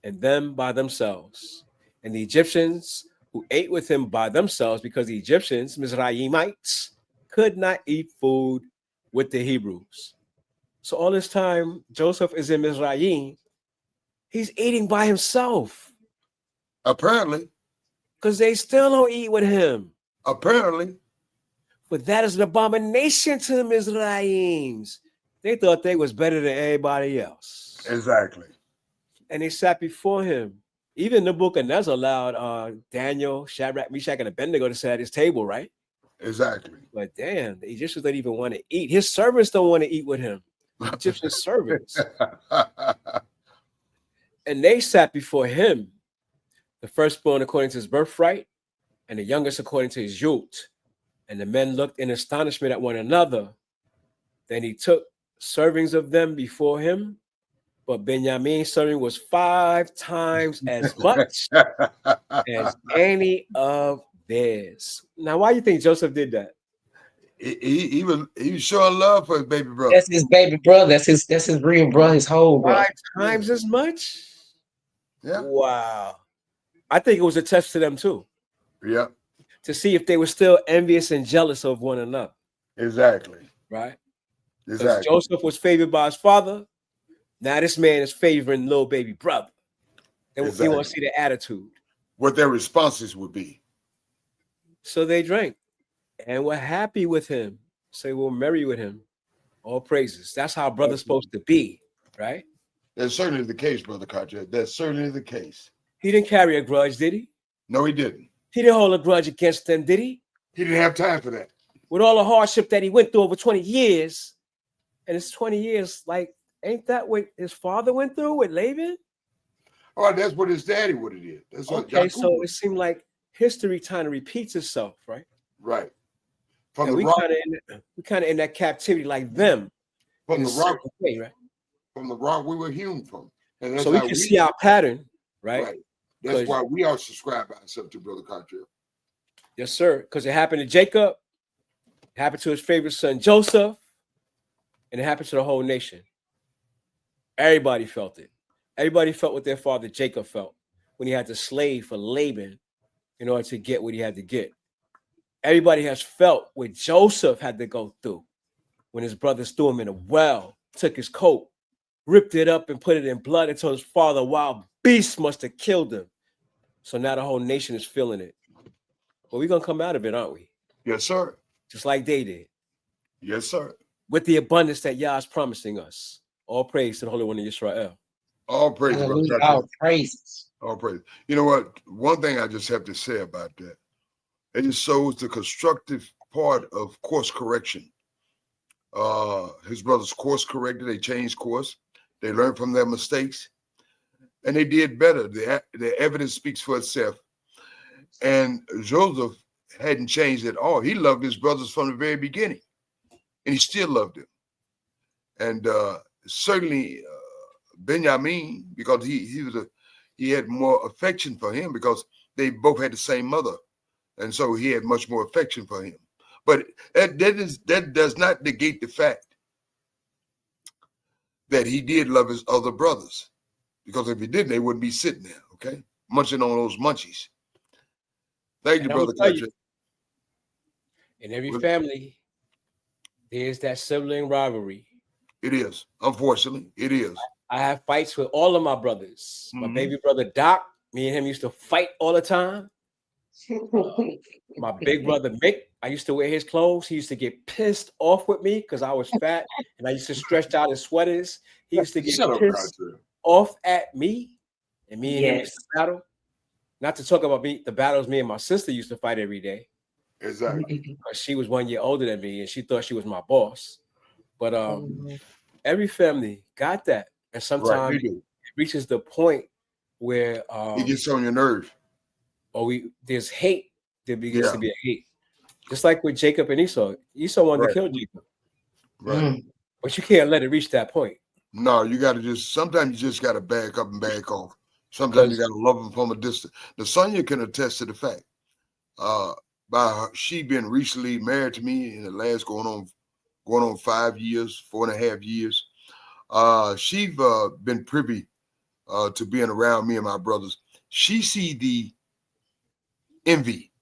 and them by themselves. And the Egyptians who ate with him by themselves, because the Egyptians, Mizraimites, could not eat food with the Hebrews. So all this time, Joseph is in Mizraim. He's eating by himself. Apparently. Because they still don't eat with him. Apparently. But that is an abomination to the Mizraims. They thought they was better than everybody else. Exactly. And they sat before him. Even Nebuchadnezzar allowed Daniel, Shadrach, Meshach, and Abednego to sit at his table, right? Exactly. But damn, the Egyptians don't even want to eat. His servants don't want to eat with him. Egyptian servants. And they sat before him, the firstborn according to his birthright, and the youngest according to his youth. And the men looked in astonishment at one another. Then he took servings of them before him, but Benjamin's serving was 5 times as much as any of theirs. Now, why do you think Joseph did that? He was showing love for his baby brother. That's his baby brother. That's his real brother, his whole brother. 5 times as much? Yeah. Wow. I think it was a test to them too. Yeah. To see if they were still envious and jealous of one another. Exactly. Right? Exactly. Joseph was favored by his father. Now this man is favoring little baby brother. And we want to see the attitude. What their responses would be. So they drank and were happy with him. So they were merry with him. All praises. That's how brother's supposed to be, right? That's certainly the case, Brother Carter. That's certainly the case. He didn't carry a grudge, did he? No, he didn't. He didn't hold a grudge against them, did he? He didn't have time for that. With all the hardship that he went through over 20 years, and it's 20 years, like, ain't that what his father went through with Laban? Oh, that's what his daddy would have did. That's what Okay, so it seemed like history kind of repeats itself, right? Right. And we kind of in that captivity like them. From the rock, way, right? From the rock we were hewn from. And that's so we can see our pattern, right? That's why we are subscribed ourselves to Brother Cottrell. Yes, sir. Because it happened to Jacob, it happened to his favorite son Joseph, and it happened to the whole nation. Everybody felt it. Everybody felt what their father Jacob felt when he had to slave for Laban in order to get what he had to get. Everybody has felt what Joseph had to go through when his brothers threw him in a well, took his coat, ripped it up and put it in blood and told his father wild beasts must have killed him. So now the whole nation is feeling it. But we're going to come out of it, aren't we? Yes, sir. Just like they did. Yes, sir. With the abundance that Yah is promising us. All praise to the Holy One of Israel. All praise, Brother Cottrell. All praises. All praise. You know what? One thing I just have to say about that, it just shows the constructive part of course correction. His brothers course corrected. They changed course. They learned from their mistakes. And they did better. The evidence speaks for itself. And Joseph hadn't changed at all. He loved his brothers from the very beginning. And he still loved them. And certainly Benjamin, because he had more affection for him because they both had the same mother. And so he had much more affection for him. But that does not negate the fact that he did love his other brothers. Because if he didn't, they wouldn't be sitting there, okay? Munching on those munchies. Thank you, Brother Cottrell. In every family, there's that sibling rivalry. It is. Unfortunately, it is. I have fights with all of my brothers. My baby brother Doc, me and him used to fight all the time. My big brother Mick, I used to wear his clothes. He used to get pissed off with me because I was fat and I used to stretch out his sweaters. He used to get pissed off at me, and me and him used to battle. Not to talk about the battles me and my sister used to fight every day. Exactly. Because she was 1 year older than me and she thought she was my boss. But every family got that. And sometimes it reaches the point where It gets on your nerve. there's hate. There begins Yeah. to be a hate. Just like with Jacob and Esau. Esau wanted Right. to kill Jacob, Right. but you can't let it reach that point. No, you got to sometimes you just got to back up and back off. Sometimes you got to love them from a distance. The Sonia can attest to the fact. She been recently married to me in the last going on 5 years, 4.5 years. She's been privy to being around me and my brothers. She see the envy,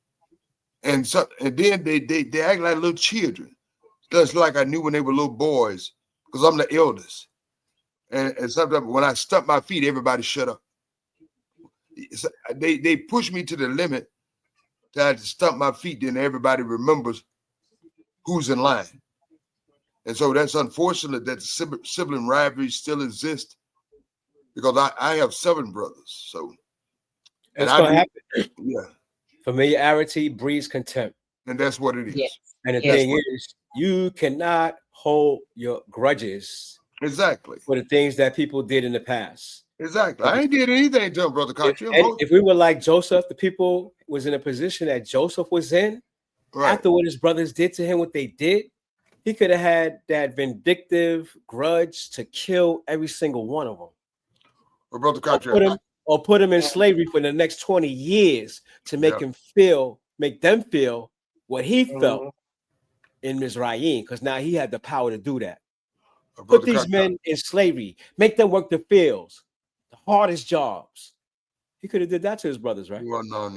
and then they act like little children, just like I knew when they were little boys, because I'm the eldest. And sometimes when I stump my feet, everybody shut up. They push me to the limit that I had to stump my feet, then everybody remembers who's in line. And so that's unfortunate that the sibling rivalry still exists, because I have 7 brothers. So It's gonna happen. Yeah. Familiarity breeds contempt. And that's what it is. Yes. And the Yes. thing is, you cannot hold your grudges Exactly. for the things that people did in the past. Exactly. I ain't did anything to him, Brother Country. If we were like Joseph, the people was in a position that Joseph was in, Right. after what his brothers did to him, what they did, he could have had that vindictive grudge to kill every single one of them. Well, Brother Country, Or put him in slavery for the next 20 years to make them feel what he felt in Mizraim, because now he had the power to do that. Put these men in slavery, make them work the fields, the hardest jobs. He could have did that to his brothers, right? Well, no.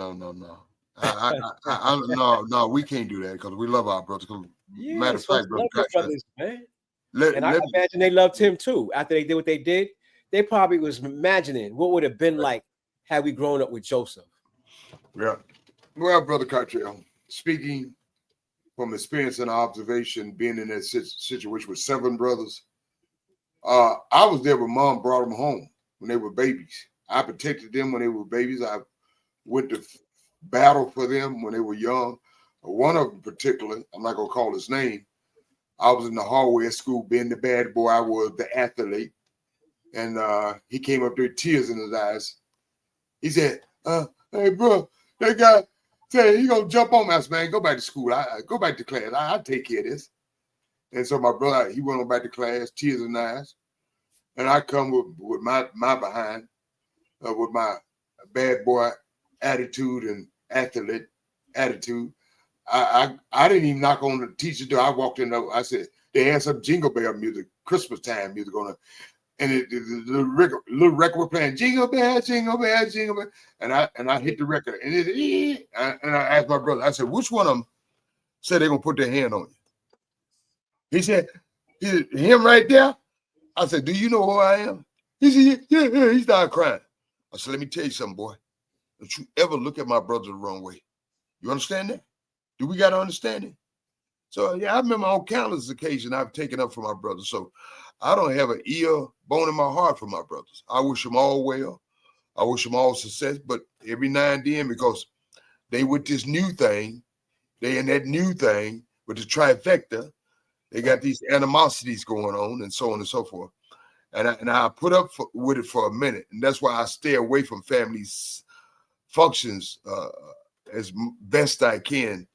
No, we can't do that because we love our brothers. Yeah, Matter of fact, Brother Country, brothers, man. I imagine they loved him too. After they did what they did, they probably was imagining what would have been like had we grown up with Joseph. Yeah. Well, Brother Cartrell, speaking from experience and observation, being in that situation with 7 brothers, I was there when Mom brought them home when they were babies. I protected them when they were babies. I went to battle for them when they were young. One of them, particularly, I'm not gonna call his name. I was in the hallway at school, being the bad boy. I was the athlete, and he came up there, tears in his eyes. He said, "Hey, bro, that guy said he gonna jump on me." I said, "Man, go back to school. I go back to class. I'll take care of this." And so my brother, he went on back to class, tears in his eyes, and I come with my behind, with my bad boy attitude and athlete attitude. I didn't even knock on the teacher's door. I walked in. I said they had some Jingle Bell music, Christmas time music on it, and the little record was playing Jingle Bell, Jingle Bell, Jingle Bell, and I hit the record, and I asked my brother. I said, "Which one of them said they're gonna put their hand on you?" He said, "Him right there." I said, "Do you know who I am?" He said, "Yeah." He started crying. I said, "Let me tell you something, boy. Don't you ever look at my brother the wrong way. You understand that? Do we got to understand it?" So, yeah, I remember on countless occasions I've taken up for my brothers. So I don't have an ear bone in my heart for my brothers. I wish them all well. I wish them all success. But every now and then, because they with this new thing, they in that new thing with the trifecta, they got these animosities going on and so on and so forth. And I put up with it for a minute. And that's why I stay away from family functions as best I can,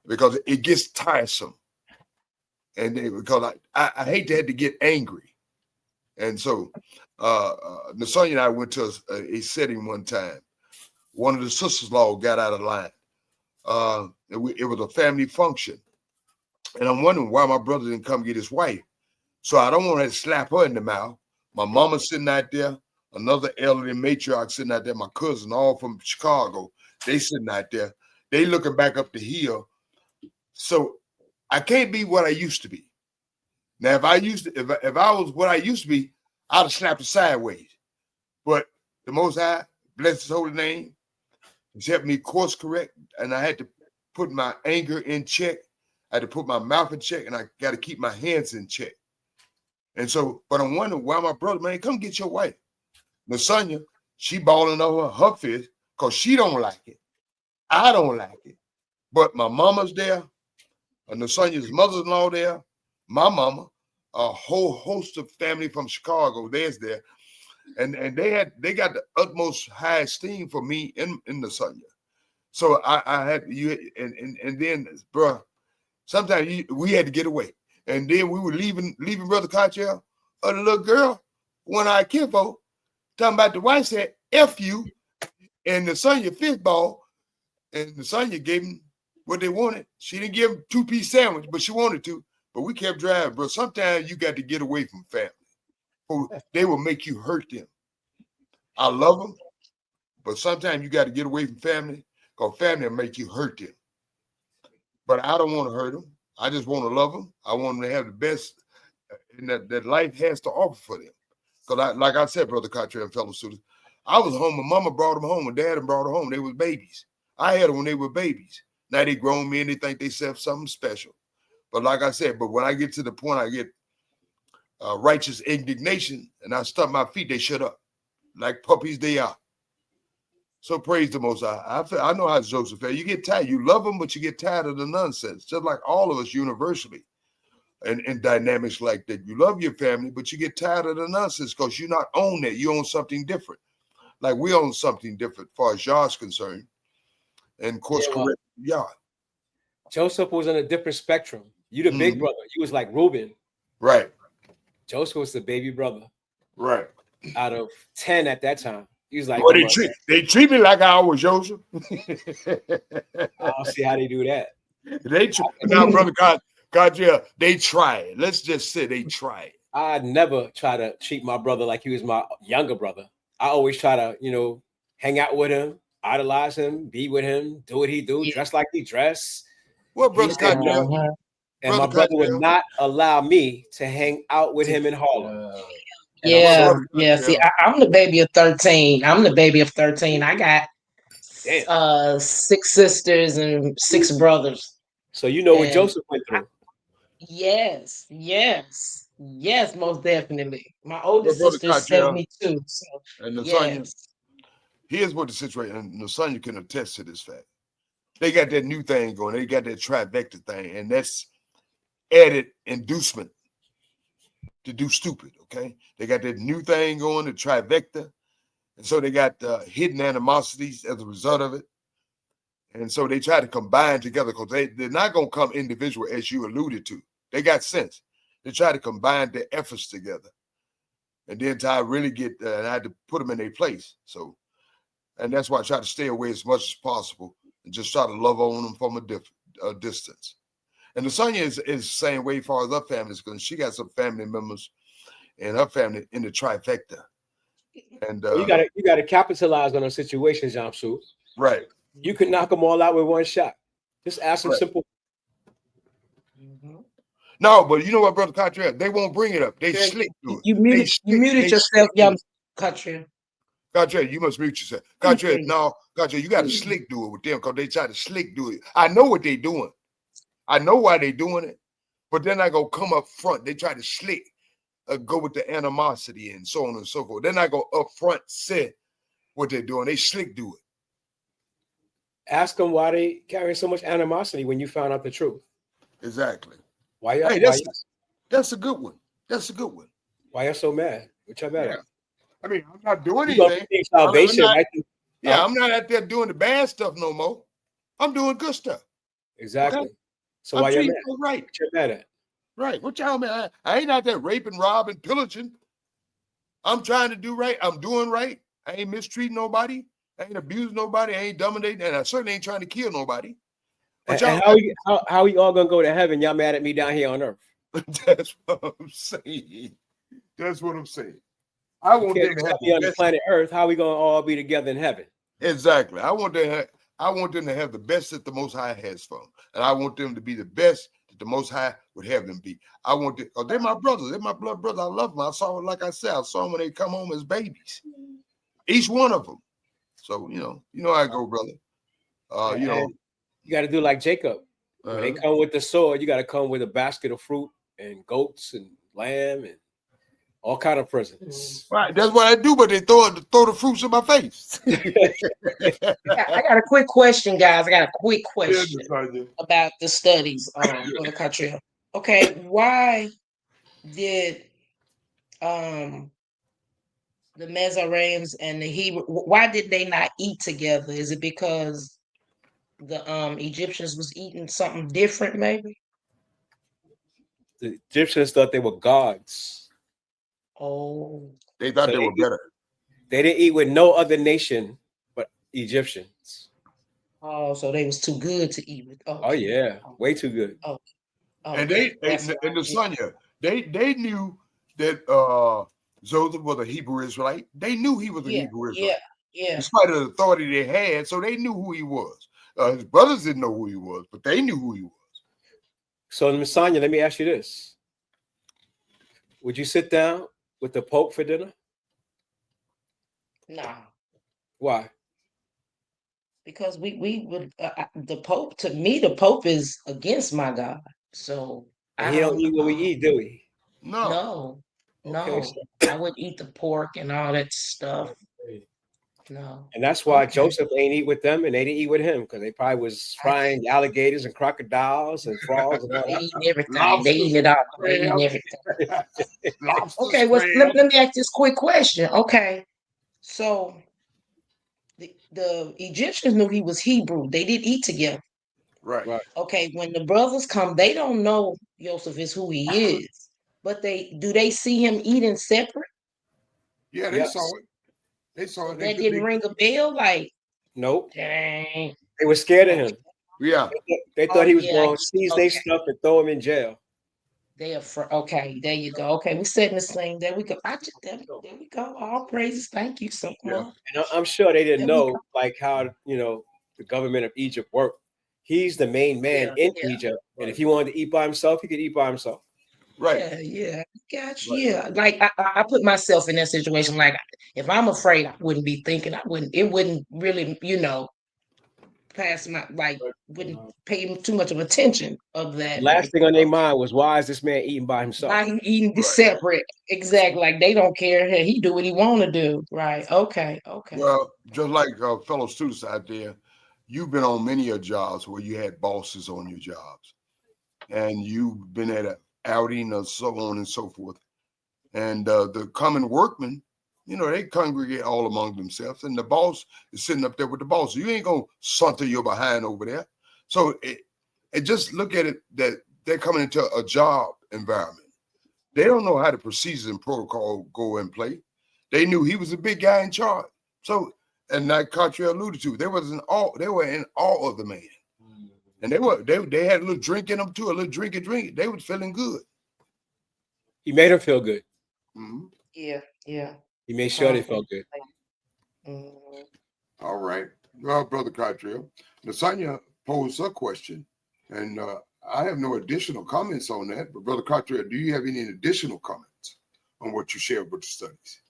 because it gets tiresome. And because I hate to have to get angry. And so Nasonia and I went to a setting one time. One of the sisters-in-law got out of line. It was a family function. And I'm wondering why my brother didn't come get his wife. So I don't want to slap her in the mouth. My mama sitting out there, another elderly matriarch sitting out there, my cousin, all from Chicago, they sitting out there. They looking back up the hill. So I can't be what I used to be. Now, if I was what I used to be, I'd have slapped her sideways. But the Most High, bless His holy name, He's helped me course correct, and I had to put my anger in check. I had to put my mouth in check, and I got to keep my hands in check. And so, but I'm wondering why my brother, man, come get your wife. Nasonia, she balling over her fist because she don't like it. I don't like it. But my mama's there, Nasonia's mother-in-law there, my mama, a whole host of family from Chicago, there's there. and they got the utmost high esteem for me in Lasagna. So I had you and then, bro, sometimes we had to get away, and then we were leaving Brother Cottrell, or the little girl, one-eyed kinfolk, talking about the wife said "F you," and Lasagna fistball, and Lasagna gave them what they wanted. She didn't give them 2-piece sandwich, but she wanted to. But we kept driving, bro. Sometimes you got to get away from family. They will make you hurt them. I love them, but sometimes you got to get away from family because family will make you hurt them. But I don't want to hurt them. I just want to love them. I want them to have the best that life has to offer for them. Because like I said, Brother Cottrell and fellow students, I was home when Mama brought them home and Dad brought her home. They were babies. I had them when they were babies. Now they grown men, they think they have something special. But like I said, but when I get to the point I get righteous indignation and I stomp my feet, they shut up. Like puppies they are. So praise the Most High. I know how Joseph felt. You get tired. You love them, but you get tired of the nonsense. Just like all of us universally. And dynamics like that. You love your family, but you get tired of the nonsense because you're not own that. You own something different. Like we own something different as far as Yah's concerned. And of course, correct Yah. Joseph was on a different spectrum. You the big brother. You was like Reuben. Right. Joseph was the baby brother. Right. Out of 10 at that time. He was like, well, they treat me like I was Joseph. I don't see how they do that. They try. Now, Brother God, yeah, they try it. Let's just say they try it. I never try to treat my brother like he was my younger brother. I always try to, hang out with him, idolize him, be with him, do what he do, dress like he dress. Well, Brother God, and my brother would not allow me to hang out with him in Harlem. Yeah. See, I'm the baby of 13. I got 6 sisters and 6 brothers. So you know what Joseph went through. Yes, most definitely. My oldest sister is 72. So, and Lasagna, here's what the situation, and Lasagna can attest to this fact. They got that new thing going. They got that trifecta thing, and that's added inducement to do stupid, okay? They got that new thing going, the trifecta, and so they got hidden animosities as a result of it. And so they try to combine together because they're not going to come individual, as you alluded to. They got sense. They try to combine their efforts together. And then to really get, and I had to put them in their place. So, and that's why I try to stay away as much as possible and just try to love on them from a distance. And Lasagna is the same way as far as her family is concerned. She got some family members and her family in the trifecta. And you gotta capitalize on those situations, Jamsu. Right. You can knock them all out with one shot. Just ask them simple. No, but you know what, Brother Cottrell? They won't bring it up. They slick do it. You muted yourself, young Cottrell. Cottrell, you must mute yourself. Cottrell, no, Cottrell, you got to slick do it with them because they try to slick do it. I know what they're doing. I know why they're doing it. But then I go come up front. They try to slick, go with the animosity and so on and so forth. Then I go up front, say what they're doing. They slick do it. Ask them why they carry so much animosity when you found out the truth. Exactly. Why? That's a good one. That's a good one. Why you're so mad? What y'all mad at? I mean, I'm not doing anything. Salvation, I'm not out there doing the bad stuff no more. I'm doing good stuff. Exactly. Okay? So why you're mad? Right. What you mad at? Right. What y'all mad? I ain't out there raping, robbing, pillaging. I'm trying to do right. I'm doing right. I ain't mistreating nobody. I ain't abusing nobody. I ain't dominating, and I certainly ain't trying to kill nobody. But how we all gonna go to heaven? Y'all mad at me down here on earth? That's what I'm saying. That's what I'm saying. I want them to have on the planet Earth. How we gonna all be together in heaven? Exactly. I want them to have the best that the Most High has for them, and I want them to be the best that the Most High would have them be. I want them. Oh, they're my brothers. They're my blood brothers. I love them. I saw them, like I said, I saw them when they come home as babies. Each one of them. So you know how I go, brother. You got to do like Jacob. When they come with the sword, you got to come with a basket of fruit and goats and lamb and all kind of presents. Right, that's what I do. But they throw the fruits in my face. I got a quick question, guys. About the studies on the country. Okay, why did The Mazareans and the Hebrew. Why did they not eat together? Is it because the Egyptians was eating something different, maybe? The Egyptians thought they were gods. Oh, They thought So they they- were better. They didn't eat with no other nation but Egyptians. oh, so they was too good to eat with. Oh Okay. yeah, way too good. Oh, And okay. That's and why. the Sonya, they knew that Joseph was a Hebrew Israelite. They knew he was a Yeah, Hebrew yeah, Israelite, yeah. in spite of the authority they had. So they knew who he was. His brothers didn't know who he was, but they knew who he was. So, Messiah, let me ask you this: would you sit down with the Pope for dinner? Nah, Why? because we would the Pope, to me, the Pope is against my God. So And I he don't don't eat what we eat, do we? No. no, Okay, no. I wouldn't eat the pork and all that stuff. No. and that's why Okay. Joseph ain't eat with them, and they didn't eat with him because they probably was frying alligators and crocodiles and frogs and all They that. eating everything. Lobsters They eating it all. They eating crabs. everything. Lobsters, Okay, well, crabs. let me ask this quick question. Okay, so the Egyptians knew he was Hebrew. They did eat together. Right. Right. Okay, when the brothers come, they don't know Joseph is who he is, but they see him eating separate? Yeah, they Yes. saw it. They saw So it. that didn't ring a bell? Like, Nope. dang. They were scared of Okay. him. Yeah. They Oh, thought he was yeah. going to seize their Okay. stuff and throw him in jail. They are okay. There you go. Okay, we setting the scene. There we go. There we go. All praises. Thank you so Yeah. much. And I'm sure they didn't There we know go. like how the government of Egypt worked. He's the main man in Yeah. Egypt, and if he wanted to eat by himself, he could eat by himself. Right. Yeah. Gotcha. Right. Yeah. Like I put myself in that situation. Like if I'm afraid, I wouldn't be thinking. It wouldn't really, pass my wouldn't pay too much of attention of The that. last Like, thing on their mind was, why is this man eating by why himself? he eating this Right. separate? Exactly. Like they don't care. Hey, he do what he want to do. Right. Okay. Well, just like fellow students out there, you've been on many of jobs where you had bosses on your jobs, and you've been at an outing or so on and so forth. And the common workmen, they congregate all among themselves, and the boss is sitting up there with the boss. You ain't gonna saunter your behind over there. So it just look at it that they're coming into a job environment. They don't know how the procedures and protocol go in play. They knew he was the big guy in charge. So, and like Cartier alluded to, they were in awe of the man. And they had a little drink in them too, a little drink. They was feeling good. He made him feel good. Mhm. Yeah. He made sure they felt good. Mhm. All right. Well, Brother Cartier, Nasanya posed a question, and I have no additional comments on that. But Brother Cartier, do you have any additional comments on what you shared with the studies?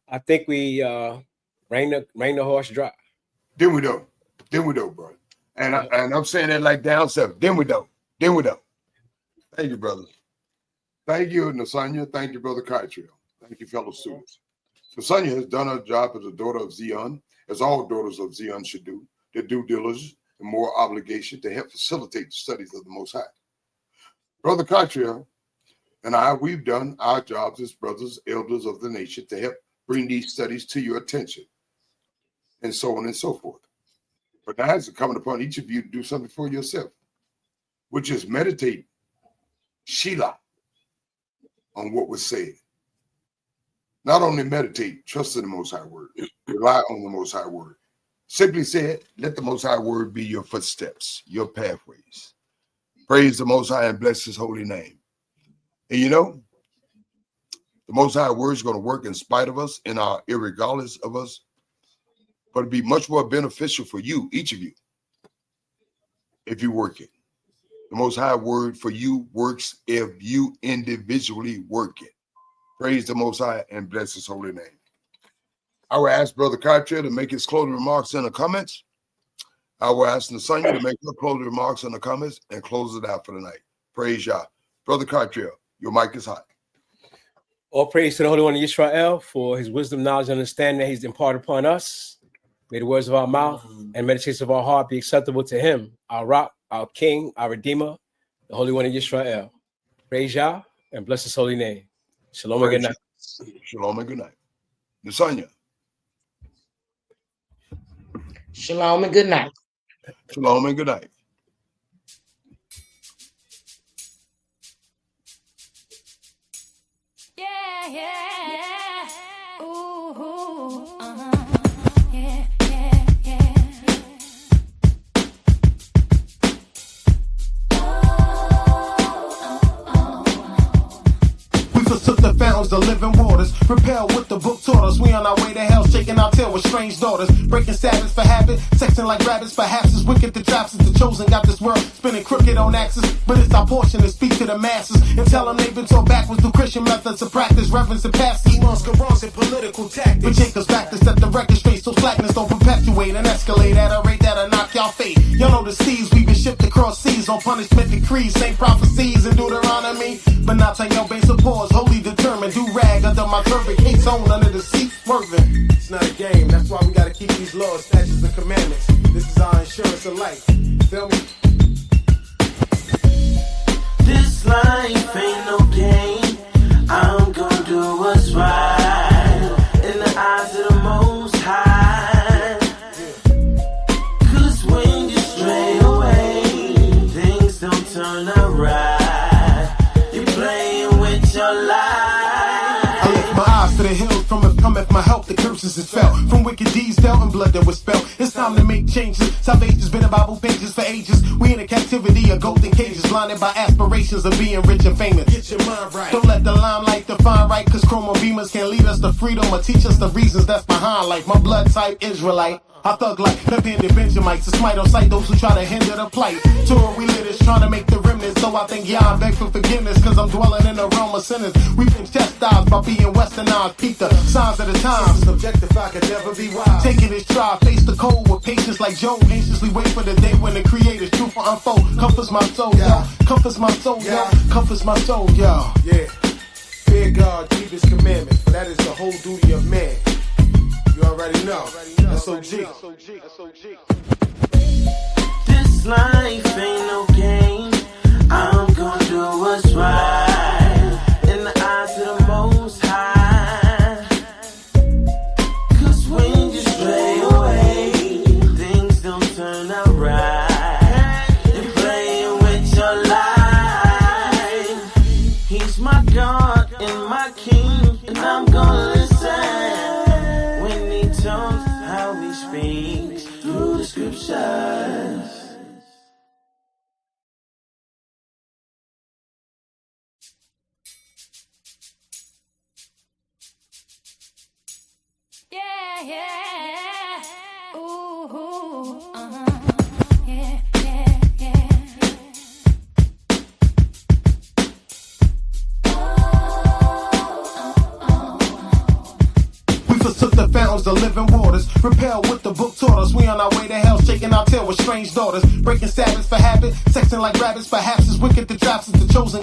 I think we ran the horse dry. Then we do, brother. And I'm saying that like down south. Then we do. Thank you, brothers. Thank you, Nasanya. Thank you, Brother Cartier. Thank you, fellow students. Nasanya has done her job as a daughter of Zion, as all daughters of Zion should do, their due diligence and moral obligation to help facilitate the studies of the Most High. Brother Cartier and we've done our jobs as brothers, elders of the nation to help bring these studies to your attention, and so on and so forth. But now it's coming upon each of you to do something for yourself, which is meditate, Sheila, on what was said. Not only meditate, trust in the Most High Word, rely on the Most High Word. Simply said, let the Most High Word be your footsteps, your pathways. Praise the Most High and bless His holy name. And the Most High Word is going to work in spite of us, irregardless of us, but it'll be much more beneficial for you, each of you, if you work it. The Most High Word for you works if you individually work it. Praise the Most High and bless His holy name. I will ask Brother Cartier to make his closing remarks in the comments. I will ask Nasanya to make her closing remarks in the comments and close it out for the night. Praise Yah. Brother Cartier, your mic is hot. All praise to the Holy One of Israel for his wisdom, knowledge, and understanding that he's imparted upon us. May the words of our mouth and meditations of our heart be acceptable to him, our rock, our king, our redeemer, the Holy One of Israel. Praise Yah and bless his holy name. Shalom and good night. Shalom and good night. Nasanya. Shalom and good night. Shalom and good night. Yeah, yeah. Ooh, yeah, yeah. We forsook the fountains of living waters, repelled what the book taught us. We on our way to hell, shaking our tail with strange daughters, breaking Sabbaths for habit, sexing like rabbits. Perhaps it's wicked the drops as the chosen got this world spinning crooked on axis. But it's our portion to speak to the masses and tell them they've been taught backwards through Christian methods of practice, reverence and pastors, masquerades and political tactics. But Jacob's back to set the record straight, so slackness don't perpetuate and escalate at a rate that'll knock y'all fate. Y'all know the seas we've been shipped across seas on punishment decrees, same prophecies in Deuteronomy. But not till your base of pause, wholly determined, do rag under my turban, case on under the seat, swerving. It's not a game, that's why we gotta keep these laws, statutes, and commandments. This is our insurance of life. Feel me? This life ain't no game. I'm gonna do what's right in the eyes of the Most High. Cause when you stray away, things don't turn out right. You're playing with your life. I lift my eyes to the hills from it cometh my help. The curses is felt from wicked deeds dealt and blood that was spelled. It's time to make changes. Salvation's been in Bible pages for ages. We in a captivity of golden cages, blinded by aspirations of being rich and famous. Get your mind right. Don't let the limelight define right, cause chroma beamers can lead us to freedom or teach us the reasons that's behind life. My blood type Israelite. I thug like left-handed Benjamites to smite on sight those who try to hinder the plight. Tour we lit is trying to make the remnants, so I think I beg for forgiveness, cause I'm dwelling in the realm of sinners. We've been chastised by being westernized, peep the signs of the times. Objectified could never be wise. Taking his trial, face the cold with patience like Job. Anxiously wait for the day when the creator's truth will unfold. Comforts my soul, yo. Comforts my soul, yo. Comforts my soul, yo. Yeah. Fear God, keep his commandments, for that is the whole duty of man. You already know. SOG. This life ain't no game. I'm gonna do what's right in the eyes of the Most High. Cause when you stray away, things don't turn out right. You're playing with your life. He's my God and my King, and I'm gonna listen when he talks, how he speaks through the scriptures. Yeah, yeah. Ooh, yeah, yeah, yeah. We forsook the fountains of living waters, repelled what the book taught us. We on our way to hell, shaking our tail with strange daughters, breaking Sabbaths for habit, sexing like rabbits. Perhaps it's wicked the drops as the chosen